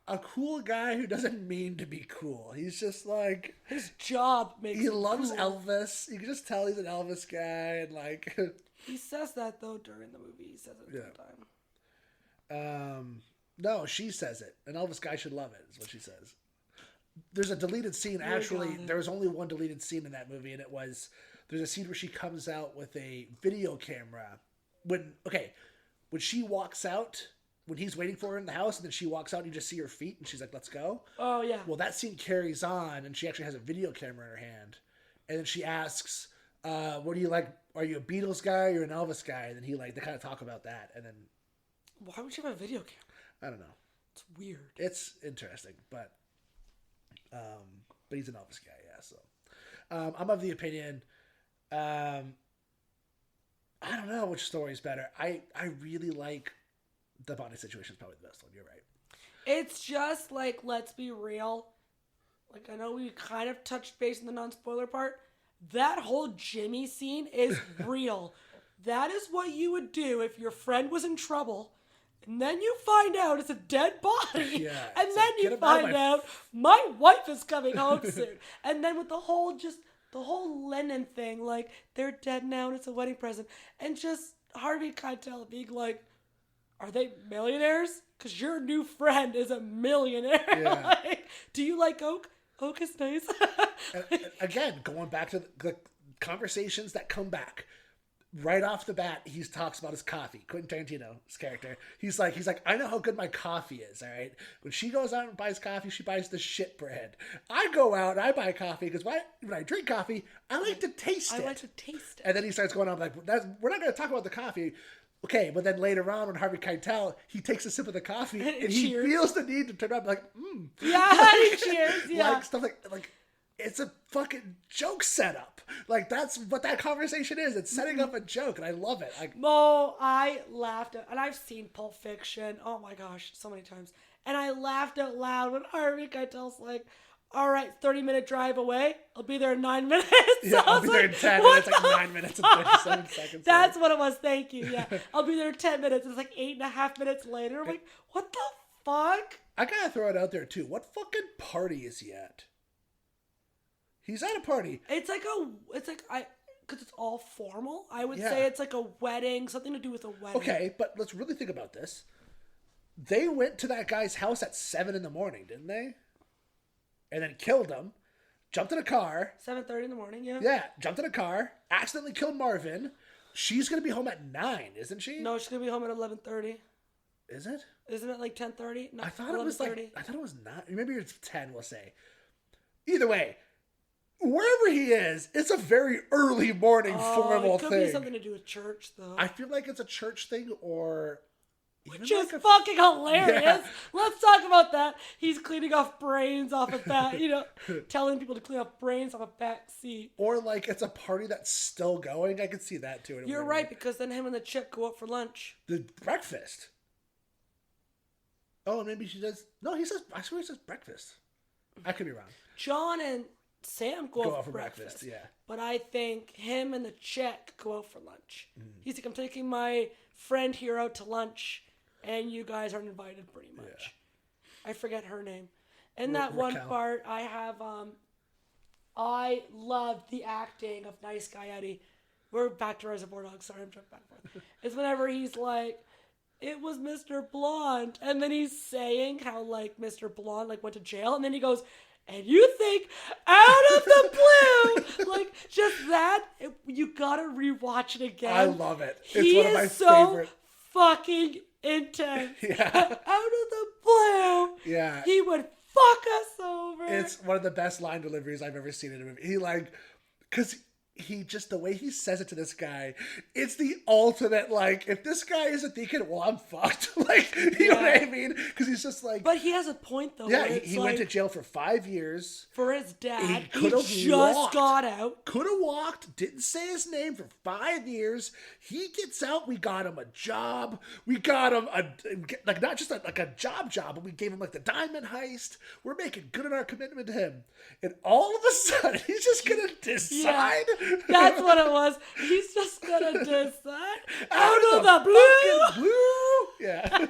a cool guy who doesn't mean to be cool. He's just like His job makes he him loves cool. Elvis. You can just tell he's an Elvis guy, and like, He says that though during the movie. He says it all the time. no, she says it. An Elvis guy should love it. Is what she says. There's a deleted scene. Actually, got it. there was only one deleted scene in that movie, and there's a scene where she comes out with a video camera. When she walks out, when he's waiting for her in the house, and then she walks out, and you just see her feet, and she's like, "Let's go." Oh yeah. Well, that scene carries on, and she actually has a video camera in her hand, and then she asks, "What do you like? Are you a Beatles guy or an Elvis guy?" And then they kind of talk about that, and then Why would you have a video camera? I don't know. It's weird. It's interesting, but he's an Elvis guy, yeah. So I'm of the opinion. I don't know which story is better. I really like the Bonnie situation. Is probably the best one. You're right. It's just like, let's be real. Like, I know we kind of touched base in the non-spoiler part. That whole Jimmy scene is real. That is what you would do if your friend was in trouble, and then you find out it's a dead body. Yeah, and it's then like, you get him out of find my out my wife is coming home soon. And then with the whole Lennon thing, like, they're dead now and it's a wedding present. And just Harvey Keitel being like, are they millionaires? Because your new friend is a millionaire. Yeah. Like, do you like Oak? Oak is nice. And again, going back to the conversations that come back. right off the bat, he talks about his coffee. Quentin Tarantino's character. He's like, I know how good my coffee is, all right? When she goes out and buys coffee, she buys the shit brand. I go out and I buy coffee because when I drink coffee, I like to taste it. I like to taste it. And then he starts going on like, we're not going to talk about the coffee. Okay, but then later on when Harvey Keitel, he takes a sip of the coffee and he feels the need to turn around and be like, Yeah, he cheers, yeah. Like stuff like it's a fucking joke setup. Like, that's what that conversation is. It's setting up a joke, and I love it. Like, I laughed at, and I've seen Pulp Fiction, oh my gosh, so many times. And I laughed out loud when Harvey Keitel's like, all right, 30-minute drive away. I'll be there in 9 minutes. Yeah, I'll be there in 10 minutes, like 9 minutes and 37 seconds. That's what it was, thank you, yeah. I'll be there in 10 minutes. It's like 8.5 minutes later. I'm like, what the fuck? I gotta throw it out there, too. What fucking party is he at? He's at a party. Because it's all formal. I would say it's like a wedding, something to do with a wedding. Okay, but let's really think about this. They went to that guy's house at 7 a.m, didn't they? And then killed him. Jumped in a car. 7:30 in the morning, yeah. Yeah, jumped in a car. Accidentally killed Marvin. She's gonna be home at 9, isn't she? No, she's gonna be home at 11:30. Is it? Isn't it like 10:30? No, I thought it was 11:30. I thought it was 9. Maybe it's 10. We'll say. Either way. Wherever he is, it's a very early morning formal it could thing. be something to do with church, though. I feel like it's a church thing or... Which is fucking hilarious. Yeah. Let's talk about that. He's cleaning off brains off of that, telling people to clean off brains off a back seat. Or like it's a party that's still going. I could see that too. You're right, because then him and the chick go out for lunch. The breakfast. Oh, maybe she does. No, I swear he says breakfast. I could be wrong. John and Sam go out for breakfast. Yeah. But I think him and the chick go out for lunch. He's like, I'm taking my friend here out to lunch, and you guys aren't invited pretty much. Yeah. I forget her name. In that one part, I have, I loved the acting of Nice Guy Eddie. We're back to Reservoir Dogs. Sorry, I'm jumping back and forth. It's whenever he's like, it was Mr. Blonde. And then he's saying how, like, Mr. Blonde, like, went to jail. And then he goes, and you think out of the blue, like, just that, you gotta rewatch it again. I love it. It's one of my favorite. Fucking intense. Yeah. Out of the blue. Yeah. He would fuck us over. It's one of the best line deliveries I've ever seen in a movie. He like, cause he just, the way he says it to this guy, it's the ultimate, like, if this guy isn't thinking, well, I'm fucked. Like, you know what I mean? Because he's just like... But he has a point, though. Yeah, he went to jail for 5 years. For his dad. He just got out. Could have walked, didn't say his name for 5 years. He gets out, we got him a job. We got him, like, not just a job, but we gave him, like, the diamond heist. We're making good on our commitment to him. And all of a sudden, he's just going to decide... Yeah. That's what it was. He's just gonna decide out of the blue. Yeah.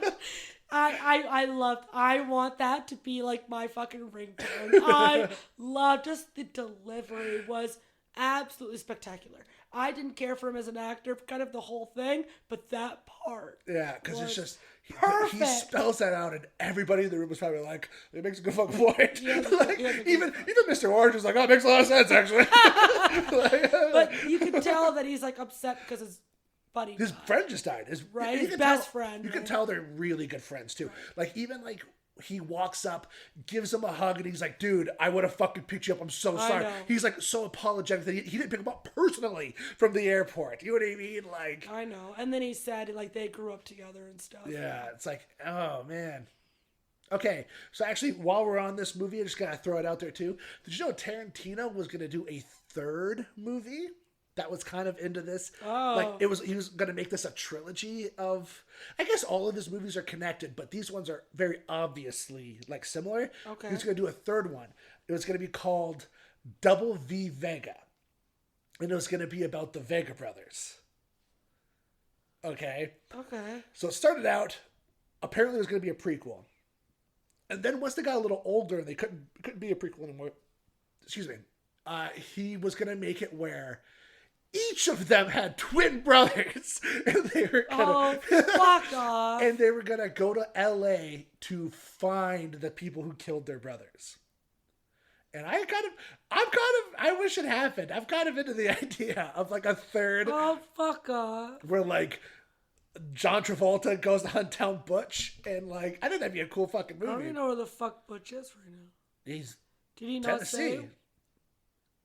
I want that to be like my fucking ringtone. I love just the delivery was absolutely spectacular. I didn't care for him as an actor, kind of the whole thing, but that part. Yeah, because it's just perfect. He spells that out, and everybody in the room was probably like, "It makes a good fucking point." Yeah, like, even Mr. Orange was like, "Oh, it makes a lot of sense, actually." But you can tell that he's like upset because his friend just died. His best friend. You can tell they're really good friends too. Right. Like even like. He walks up, gives him a hug, and he's like, dude, I would have fucking picked you up. I'm so sorry. He's like so apologetic that he didn't pick him up personally from the airport. You know what I mean? Like, I know. And then he said like they grew up together and stuff. Yeah, it's like, oh man. Okay, so actually while we're on this movie, I just gotta throw it out there too. Did you know Tarantino was gonna do a third movie? That was kind of into this. Oh. Like he was going to make this a trilogy of, I guess all of his movies are connected, but these ones are very obviously like similar. Okay. He was going to do a third one. It was going to be called Double V Vega. And it was going to be about the Vega brothers. Okay. So it started out, apparently it was going to be a prequel. And then once they got a little older and they couldn't be a prequel anymore, excuse me, he was going to make it where each of them had twin brothers, and they were fuck off. And they were gonna go to LA to find the people who killed their brothers. And I wish it happened. I'm kind of into the idea of like a third Oh, fuck off. where like John Travolta goes to hunt down Butch, and like I think that'd be a cool fucking I don't movie. even know where the fuck Butch is right now. He's Did he not Tennessee. say?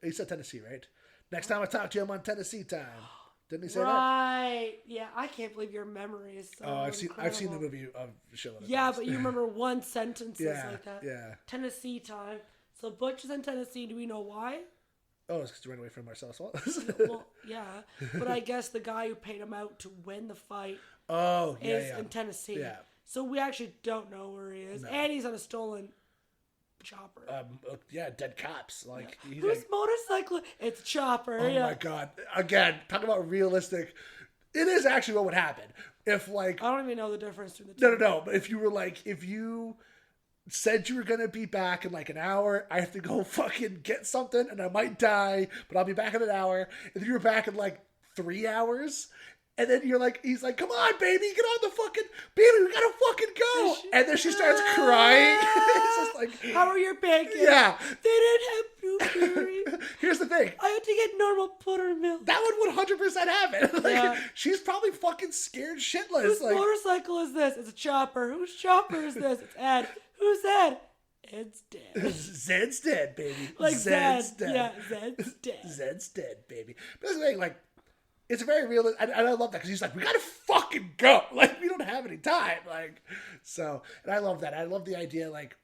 He said Tennessee, right? Next time I talk to you, I'm on Tennessee time. Didn't he say that? Right. Yeah, I can't believe your memory is so Oh, I've seen the incredible. movie of show. Yeah, but you remember one sentence Yeah, like that. yeah. Tennessee time. So Butch is in Tennessee. Do we know why? Oh, it's because he ran away from Marcellus Wallace. Well, yeah. But I guess the guy who paid him out to win the fight Oh, is yeah. in Tennessee. Yeah. So we actually don't know where he is. No. And he's on a stolen chopper. Yeah, dead cops. Like, he's Whose like, motorcycle? It's Chopper. oh yeah. my god! Again, talk about realistic. It is actually what would happen if, like, I don't even know the difference between the two. no. But if you said you were gonna be back in like an hour, I have to go fucking get something, and I might die, but I'll be back in an hour. And then you're back in like 3 hours. And then he's like, come on, baby, get on the fucking, baby, we gotta fucking go. And then she starts crying. It's just like, How are your pancakes? yeah. They didn't have blueberry. Here's the thing. I had to get normal buttermilk. That would 100% happen. Like, Yeah. she's probably fucking scared shitless. Whose Like, motorcycle is this? It's a Chopper. Whose Chopper is this? It's Ed. Who's Ed? Ed's dead. Zed's dead, baby. Like Zed's Zed. dead. Yeah, Zed's dead. Zed's dead, baby. But that's the thing, like, it's very real, and I love that because he's like, we gotta fucking go. Like, we don't have any time. Like, so, and I love that. I love the idea, like,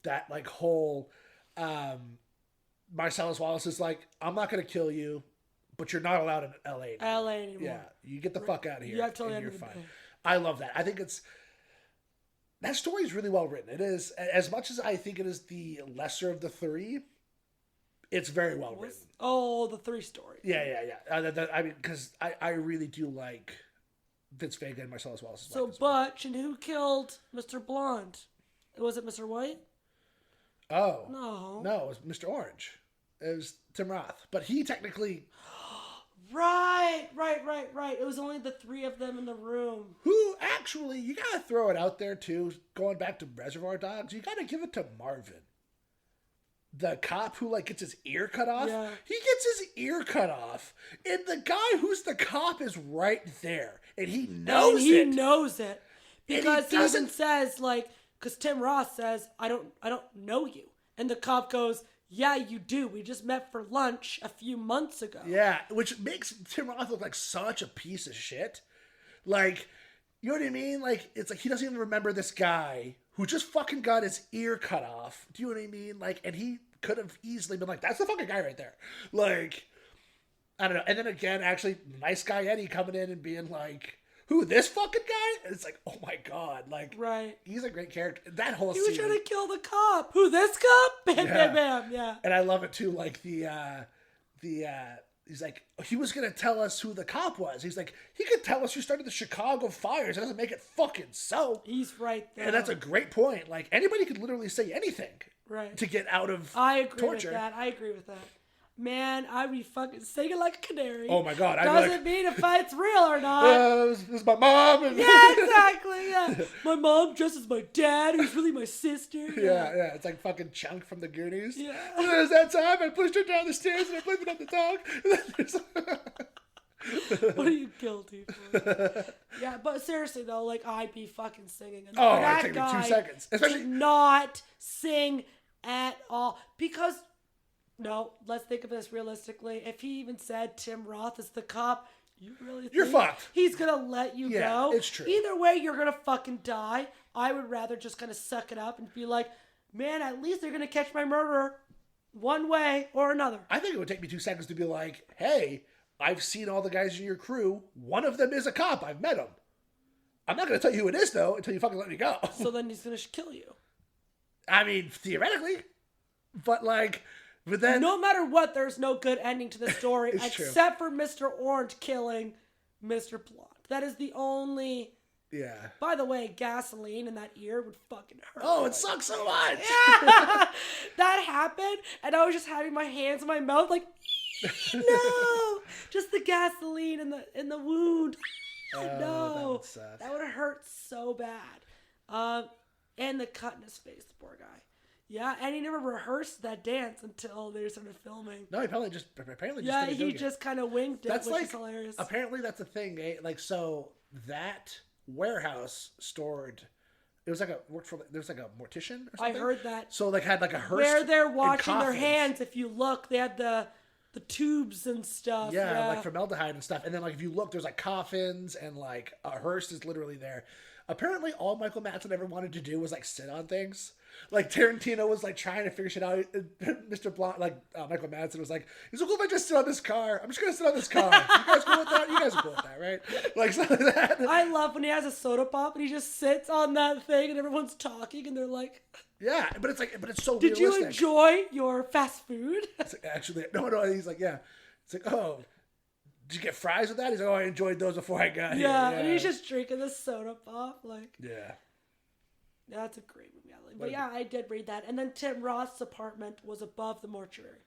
that, like, whole, Marcellus Wallace is like, I'm not gonna kill you, but you're not allowed in LA anymore. LA anymore. Yeah, you get the fuck out of here. You have till the and end you're of the fine. day. I love that. I think that story is really well written. It is, as much as I think it is the lesser of the three, it's very well written. Oh, the 3 story. Yeah. I mean, because I really do like Vince Vega and Marcellus Wallace. So Butch, and who killed Mr. Blonde? Was it Mr. White? Oh. No. It was Mr. Orange. It was Tim Roth. But he technically... Right. It was only the 3 of them in the room. Who, actually, you gotta throw it out there, too, going back to Reservoir Dogs, you gotta give it to Marvin. The cop who, like, gets his ear cut off. Yeah. He gets his ear cut off. And the guy who's the cop is right there. And he knows And he it. knows it. And he Because he doesn't- even says, like, because Tim Roth says, I don't know you. And the cop goes, yeah, you do. We just met for lunch a few months ago. Yeah, which makes Tim Roth look like such a piece of shit. Like, you know what I mean? Like, it's like he doesn't even remember this guy who just fucking got his ear cut off. Do you know what I mean? Like, and he could have easily been like, that's the fucking guy right there. Like, I don't know. And then again, actually, nice guy Eddie coming in and being like, who, this fucking guy? And it's like, oh my God. Like, Right. he's a great character. That whole He was scene. trying to kill the cop. Who, this cop? Bam, Yeah. bam, bam. Yeah. And I love it too, like he's like, he was gonna tell us who the cop was. He's like, he could tell us who started the Chicago fires. It doesn't make it fucking so. He's right there. And that's a great point. Like, anybody could literally say anything Right. to get out of I agree torture. with that. I agree with that. Man, I'd be fucking singing like a canary. Oh my God, I'd be Doesn't like, mean if it's real or not. this is my mom. And Yeah, exactly. Yeah. My mom dressed as my dad, who's really my sister. yeah. It's like fucking Chunk from the Goonies. Yeah. There's that time I pushed her down the stairs and I flipped it up the dog. What are you guilty for? Yeah, but seriously though, like I'd be fucking singing. And Oh, that it'd take me 2 guy seconds. Especially did not sing at all because. No, let's think of this realistically. If he even said Tim Roth is the cop, you really think You're fucked. he's gonna let you Yeah, go? it's true. Either way, you're gonna fucking die. I would rather just kind of suck it up and be like, man, at least they're gonna catch my murderer one way or another. I think it would take me 2 seconds to be like, hey, I've seen all the guys in your crew. One of them is a cop. I've met him. I'm not going to tell you who it is, though, until you fucking let me go. So then he's gonna kill you. I mean, theoretically. But, like, but then... No matter what, there's no good ending to the story It's true. except for Mr. Orange killing Mr. Blonde. That is the only. Yeah. By the way, gasoline in that ear would fucking hurt. Oh, it sucks so much. That happened, and I was just having my hands in my mouth, like, no, just the gasoline in the wound. That No, would suck. that would have hurt so bad. And the cut in his face, the poor guy. Yeah, and he never rehearsed that dance until they started filming. No, he apparently just Yeah, started he doing just kind of winged it, That's which like is hilarious. apparently that's a thing. Eh? Like so that warehouse stored. It was like there's like a mortician or something. I heard that. So like had like a hearse Where they're and washing their coffins. hands, if you look, they had the tubes and stuff. Yeah, like formaldehyde and stuff. And then like if you look, there's like coffins and like a hearse is literally there. Apparently, all Michael Madsen ever wanted to do was like sit on things. Like Tarantino was like trying to figure shit out. Mr. Blanc, Michael Madsen was like, "Is it cool if I just sit on this car? I'm just gonna sit on this car. You guys cool with that? You guys are cool with that, right?" Like something like that. I love when he has a soda pop and he just sits on that thing and everyone's talking and they're like, Yeah, but it's so. "Did realistic. you enjoy your fast food?" It's like, actually, no. He's like, yeah. It's like, oh, did you get fries with that? He's like, oh, I enjoyed those before I got here. Yeah, and he's just drinking the soda pop. Like, yeah. that's a great movie. But yeah, I did read that. And then Tim Roth's apartment was above the mortuary.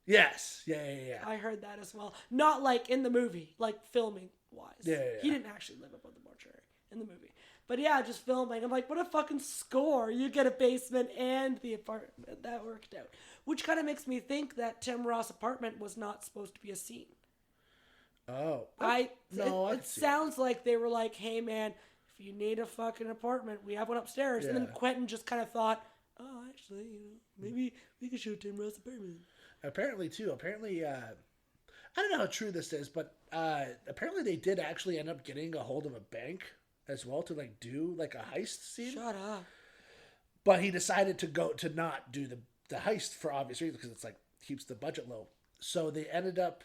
Yes. Yeah. I heard that as well. Not like in the movie, like filming wise. Yeah. He didn't actually live above the mortuary in the movie. But yeah, just filming. I'm like, what a fucking score. You get a basement and the apartment. That worked out. Which kind of makes me think that Tim Roth's apartment was not supposed to be a scene. Oh. It sounds like they were like, hey man, if you need a fucking apartment, we have one upstairs. Yeah. And then Quentin just kind of thought, oh, actually, maybe we could shoot Tim Roth's apartment. Apparently, I don't know how true this is, but apparently they did actually end up getting a hold of a bank as well to like do like a heist scene. Shut up. But he decided to not do the heist for obvious reasons because it's like keeps the budget low. So they ended up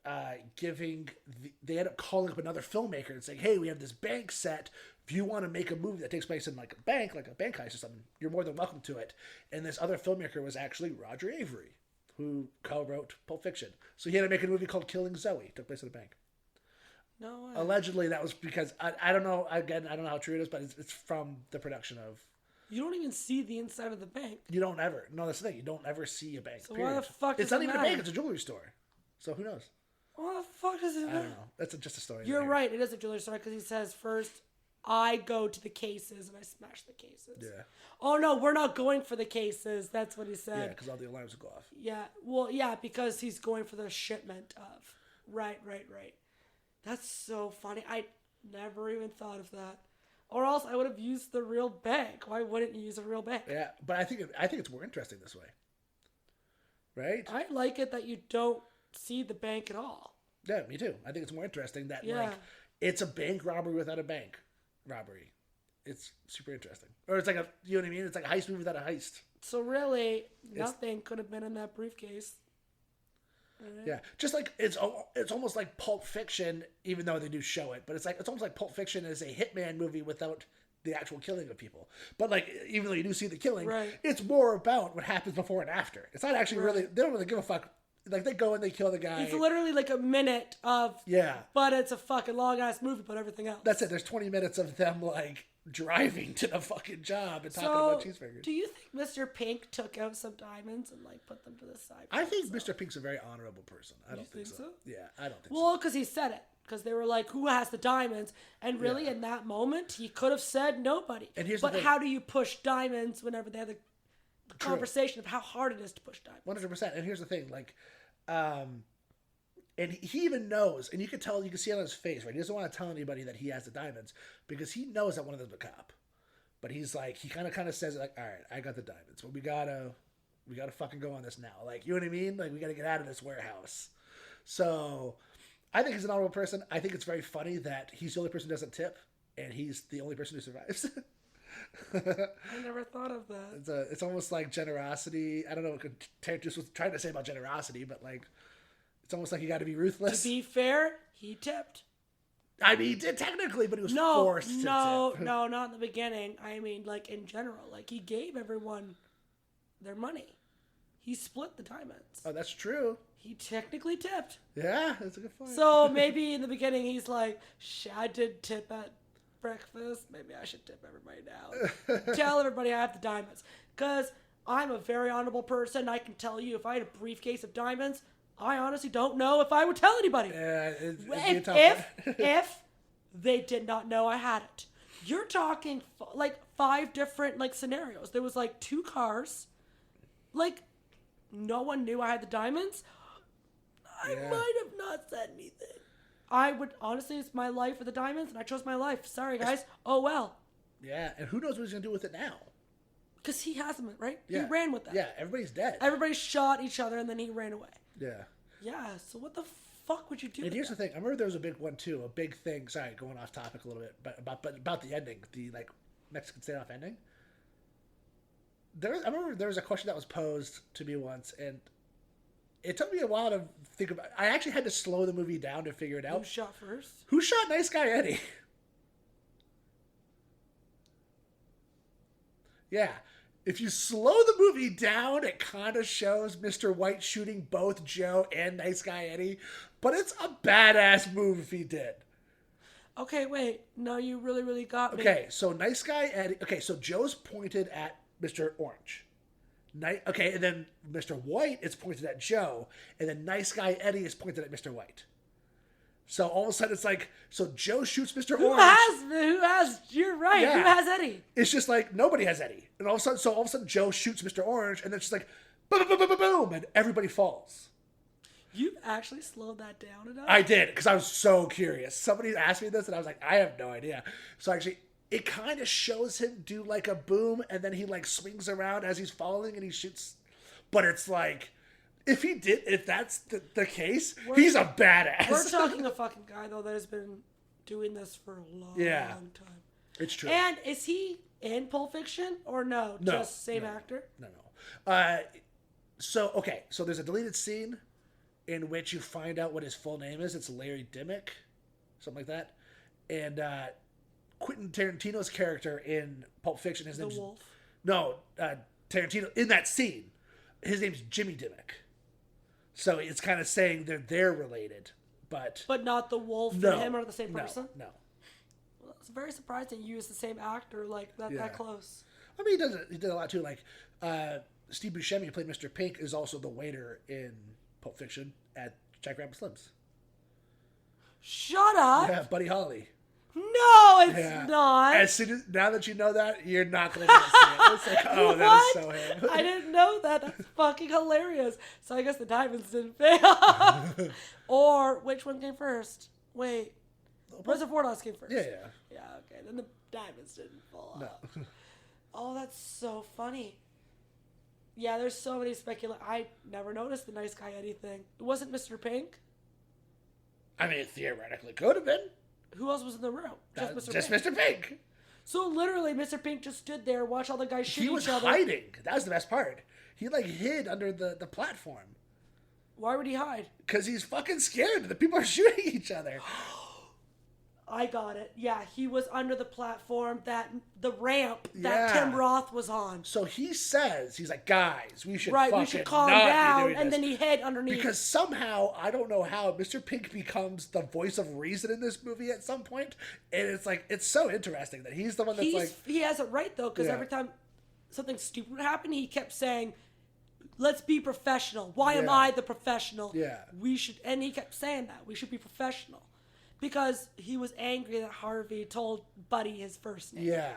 they end up calling up another filmmaker and saying, hey, we have this bank set. If you want to make a movie that takes place in like a bank heist or something, you're more than welcome to it. And this other filmmaker was actually Roger Avery, who co-wrote Pulp Fiction. So he had to make a movie called Killing Zoe. It took place in a bank. No way. Allegedly, that was because, I don't know, again, I don't know how true it is, but it's from the production of... You don't even see the inside of the bank. You don't ever. No, that's the thing. You don't ever see a bank, So period. why the fuck It's does not it even a matter? bank. It's a jewelry store. So who knows? What the fuck does it I matter? don't know. That's just a story. You're right. It is a jewelry store because he says first, I go to the cases and I smash the cases. Yeah. Oh no, we're not going for the cases. That's what he Yeah, said. because all the alarms would go off. Yeah. Well, yeah, because he's going for the shipment of. Right. That's so funny. I never even thought of that. Or else I would have used the real bank. Why wouldn't you use a real bank? Yeah, but I think it's more interesting this way. Right? I like it that you don't see the bank at all. Yeah, me too. I think it's more interesting that Yeah. like it's a bank robbery without a bank robbery. It's super interesting. Or it's like you know what I mean? It's like a heist movie without a heist. So really, nothing could have been in that briefcase. Right? Yeah, just like it's almost like Pulp Fiction, even though they do show it. But it's almost like Pulp Fiction is a hitman movie without the actual killing of people. But like even though you do see the killing, Right. it's more about what happens before and after. It's not actually really. They don't really give a fuck. Like they go and they kill the guy. It's literally like a minute of. Yeah. But it's a fucking long ass movie, but everything else. That's it. There's 20 minutes of them like driving to the fucking job and talking So, about cheeseburgers. do you think Mr. Pink took out some diamonds and like put them to the side? I think Mr. Pink's a very honorable person. I don't think think so. so? Yeah, I don't think so. Well, because he said it. Because they were like, who has the diamonds? And really, in that moment, he could have said nobody. And here's the but thing. how do you push diamonds whenever they have the conversation of how hard it is to push diamonds? 100%. And here's the thing, like, and he even knows, and you can see it on his face, right? He doesn't want to tell anybody that he has the diamonds because he knows that one of them's a cop. But he's like, he kind of says it like, all right, I got the diamonds, but we gotta fucking go on this now. Like, you know what I mean? Like, we gotta get out of this warehouse. So, I think he's an honorable person. I think it's very funny that he's the only person who doesn't tip, and he's the only person who survives. I never thought of that. It's almost like generosity. I don't know what Tarantino was trying to say about generosity, but like, it's almost like you got to be ruthless. To be fair, he tipped. I mean, he did technically, but he was No, forced to tip. no, not in the beginning. I mean, like in general, like he gave everyone their money. He split the diamonds. Oh, that's true. He technically tipped. Yeah, that's a good point. So maybe in the beginning he's like, I did tip at breakfast. Maybe I should tip everybody now. Tell everybody I have the diamonds. Because I'm a very honorable person. I can tell you if I had a briefcase of diamonds, I honestly don't know if I would tell anybody. Yeah, If they did not know I had it. You're talking like 5 different like scenarios. There was like 2 cars. Like, no one knew I had the diamonds. I might have not said anything. I would, honestly, it's my life with the diamonds, and I chose my life. Sorry, guys. Oh, well. Yeah, and who knows what he's going to do with it now? Because he has them, right? Yeah. He ran with them. Yeah, everybody's dead. Everybody shot each other, and then he ran away. Yeah. Yeah, so what the fuck would you do? And with here's that? the thing. I remember there was a big one, too. A big thing. Sorry, going off topic a little bit. But about the ending. The, like, Mexican standoff ending. I remember there was a question that was posed to me once, and it took me a while to think about. I actually had to slow the movie down to figure it out. Who shot first? Who shot Nice Guy Eddie? Yeah. If you slow the movie down, it kind of shows Mr. White shooting both Joe and Nice Guy Eddie, but it's a badass move if he did. Okay, wait. No, you really, really got me. Okay, so Nice Guy Eddie. Okay, so Joe's pointed at Mr. Orange. Okay, and then Mr. White is pointed at Joe, and then Nice Guy Eddie is pointed at Mr. White. So all of a sudden it's like, so Joe shoots Mr. Who Orange. has, you're right. Yeah. Who has Eddie? It's just like nobody has Eddie. And all of a sudden Joe shoots Mr. Orange, and then it's just like, boom, boom, boom, boom, boom, and everybody falls. You've actually slowed that down enough? I did, because I was so curious. Somebody asked me this, and I was like, I have no idea. So actually, it kind of shows him do like a boom, and then he like swings around as he's falling, and he shoots. But it's like, if that's the case, he's a badass. We're talking a fucking guy, though, that has been doing this for a long time. It's true. And is he in Pulp Fiction or no? Just same actor? No. So there's a deleted scene in which you find out what his full name is. It's Larry Dimmick, something like that. And Quentin Tarantino's character in Pulp Fiction, his name's... Wolf? No, Tarantino, in that scene, his name's Jimmy Dimmick. So it's kind of saying they're related, but... But not the wolf no, and him are the same person? No. Well, it's very surprising you use the same actor like that close. I mean, he did a lot too. Like, Steve Buscemi, who played Mr. Pink, is also the waiter in Pulp Fiction at Jack Rabbit Slim's. Shut up! Yeah, Buddy Holly. No, it's not. Now that you know that, you're not going to see it. It's like, oh, that is so him. I didn't know that. That's fucking hilarious. So I guess the diamonds didn't pay off. Or which one came first? Wait. Reservoir Dogs came first. Yeah. Yeah, okay. Then the diamonds didn't fall No. off. Oh, that's so funny. Yeah, there's so many I never noticed the Nice Guy Eddie thing. It wasn't Mr. Pink. I mean, it theoretically could have been. Who else was in the room? Just Just Mr. Pink. Mr. Pink. So literally, Mr. Pink just stood there, watched all the guys shoot He was each other. hiding. That was the best part. He like hid under the platform Why would he hide? because he's fucking scared that people are shooting each other. I got it. Yeah, he was under the platform the ramp Yeah. that Tim Roth was on. So he says, he's like, guys, we should Right, fucking we should calm not be down, doing and this. then he hid underneath. Because somehow, I don't know how, Mr. Pink becomes the voice of reason in this movie at some point, and it's like, it's so interesting that he's the one that's he has it right though, because Yeah. every time something stupid would happen, he kept saying, "Let's be professional. Why am Yeah. I the professional? Yeah. we should." And he kept saying that we should be professional, because he was angry that Harvey told Buddy his first name. yeah.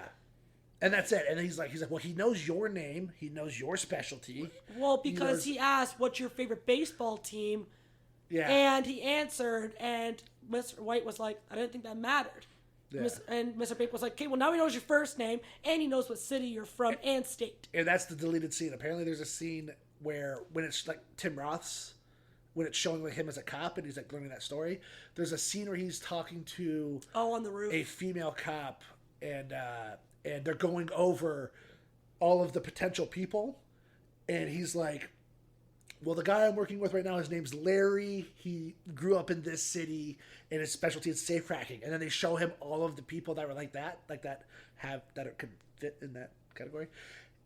And that's it. And he's like, well, he knows your name. He knows your specialty. Well, because he asked, "What's your favorite baseball team?" Yeah. And he answered, and Mr. White was like, "I didn't think that mattered." Yeah. And Mr. Pink was like, "Okay, well, now he knows your first name, and he knows what city you're from and state." And that's the deleted scene. Apparently there's a scene where when it's like Tim Roth's, when it's showing like him as a cop and he's like learning that story, there's a scene where he's talking to Oh, on the roof. a female cop and they're going over all of the potential people, and he's like, well, the guy I'm working with right now, his name's Larry. He grew up in this city, and his specialty is safe cracking. And then they show him all of the people that were like that could fit in that category.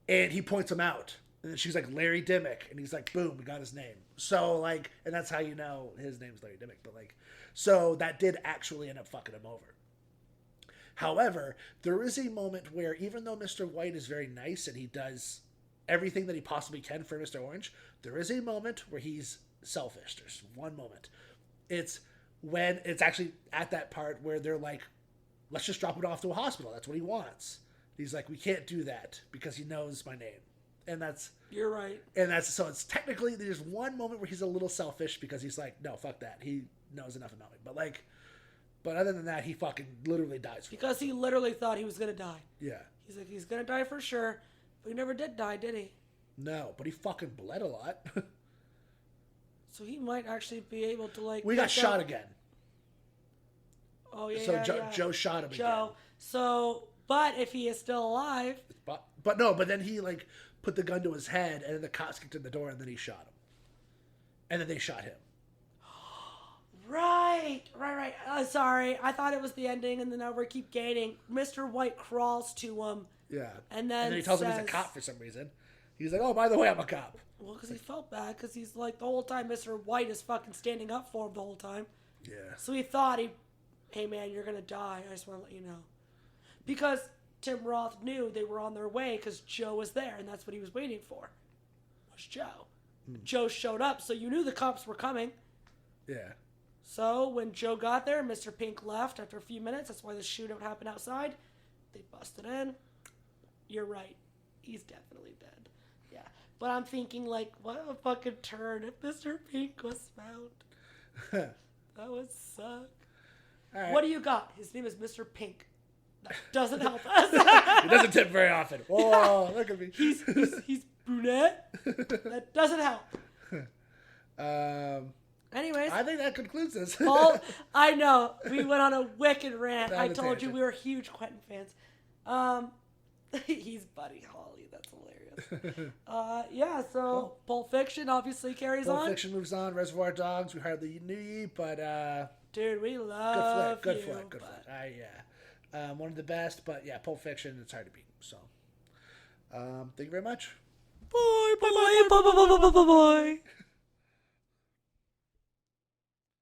And he points them out. And then she's like, Larry Dimmick. And he's like, boom, we got his name. So, like, and that's how you know his name's Larry Dimmick. But, like, so that did actually end up fucking him over. However, there is a moment where even though Mr. White is very nice and he does everything that he possibly can for Mr. Orange, there is a moment where he's selfish. There's one moment. It's when it's actually at that part where they're like let's just drop him off to a hospital. That's what he wants. He's like, we can't do that because he knows my name. And that's... You're right. And that's... So it's technically... There's one moment where he's a little selfish because he's like, no, fuck that. He knows enough about me. But like... But other than that, he fucking literally dies. Because he literally thought he was going to die. Yeah. He's like, he's going to die for sure. But he never did die, did he? No, but he fucking bled a lot. So he might actually be able to, like... We got shot again. Oh, yeah, So yeah. Joe shot him Joe. again. So, but if he is still alive... But no, but then he, like, put the gun to his head, and then the cops kicked in the door, and then he shot him. And then they shot him. Right. Sorry, I thought it was the ending, and then now we keep gaining. Mr. White crawls to him. Yeah. And then he tells him he's a cop for some reason. He's like, oh, by the way, I'm a cop. Well, because he felt bad, because he's like, the whole time Mr. White is fucking standing up for him the whole time. Yeah. So he thought hey man, you're going to die. I just want to let you know. Because Tim Roth knew they were on their way because Joe was there, and that's what he was waiting for, was Joe. Joe showed up, so you knew the cops were coming. Yeah. So when Joe got there, Mr. Pink left after a few minutes. That's why the shootout happened outside. They busted in. You're right. He's definitely dead. Yeah. But I'm thinking, like, what a fucking turn if Mr. Pink was found. That would suck. All right. What do you got? His name is Mr. Pink. That doesn't help us. He doesn't tip very often. Whoa, look at me. He's brunette. That doesn't help. Anyways. I think that concludes this. I know. We went on a wicked rant. On I a told you tangent. we were huge Quentin fans. He's Buddy Holly. That's hilarious. Yeah, so Cool. Pulp Fiction obviously carries Pulp on. Fiction moves on. Reservoir Dogs, we hardly knew ye, but Dude, we love good you, flick. Yeah. One of the best, but yeah, Pulp Fiction, it's hard to beat. So, thank you very much. Bye, bye, bye, bye, bye, bye, bye, bye.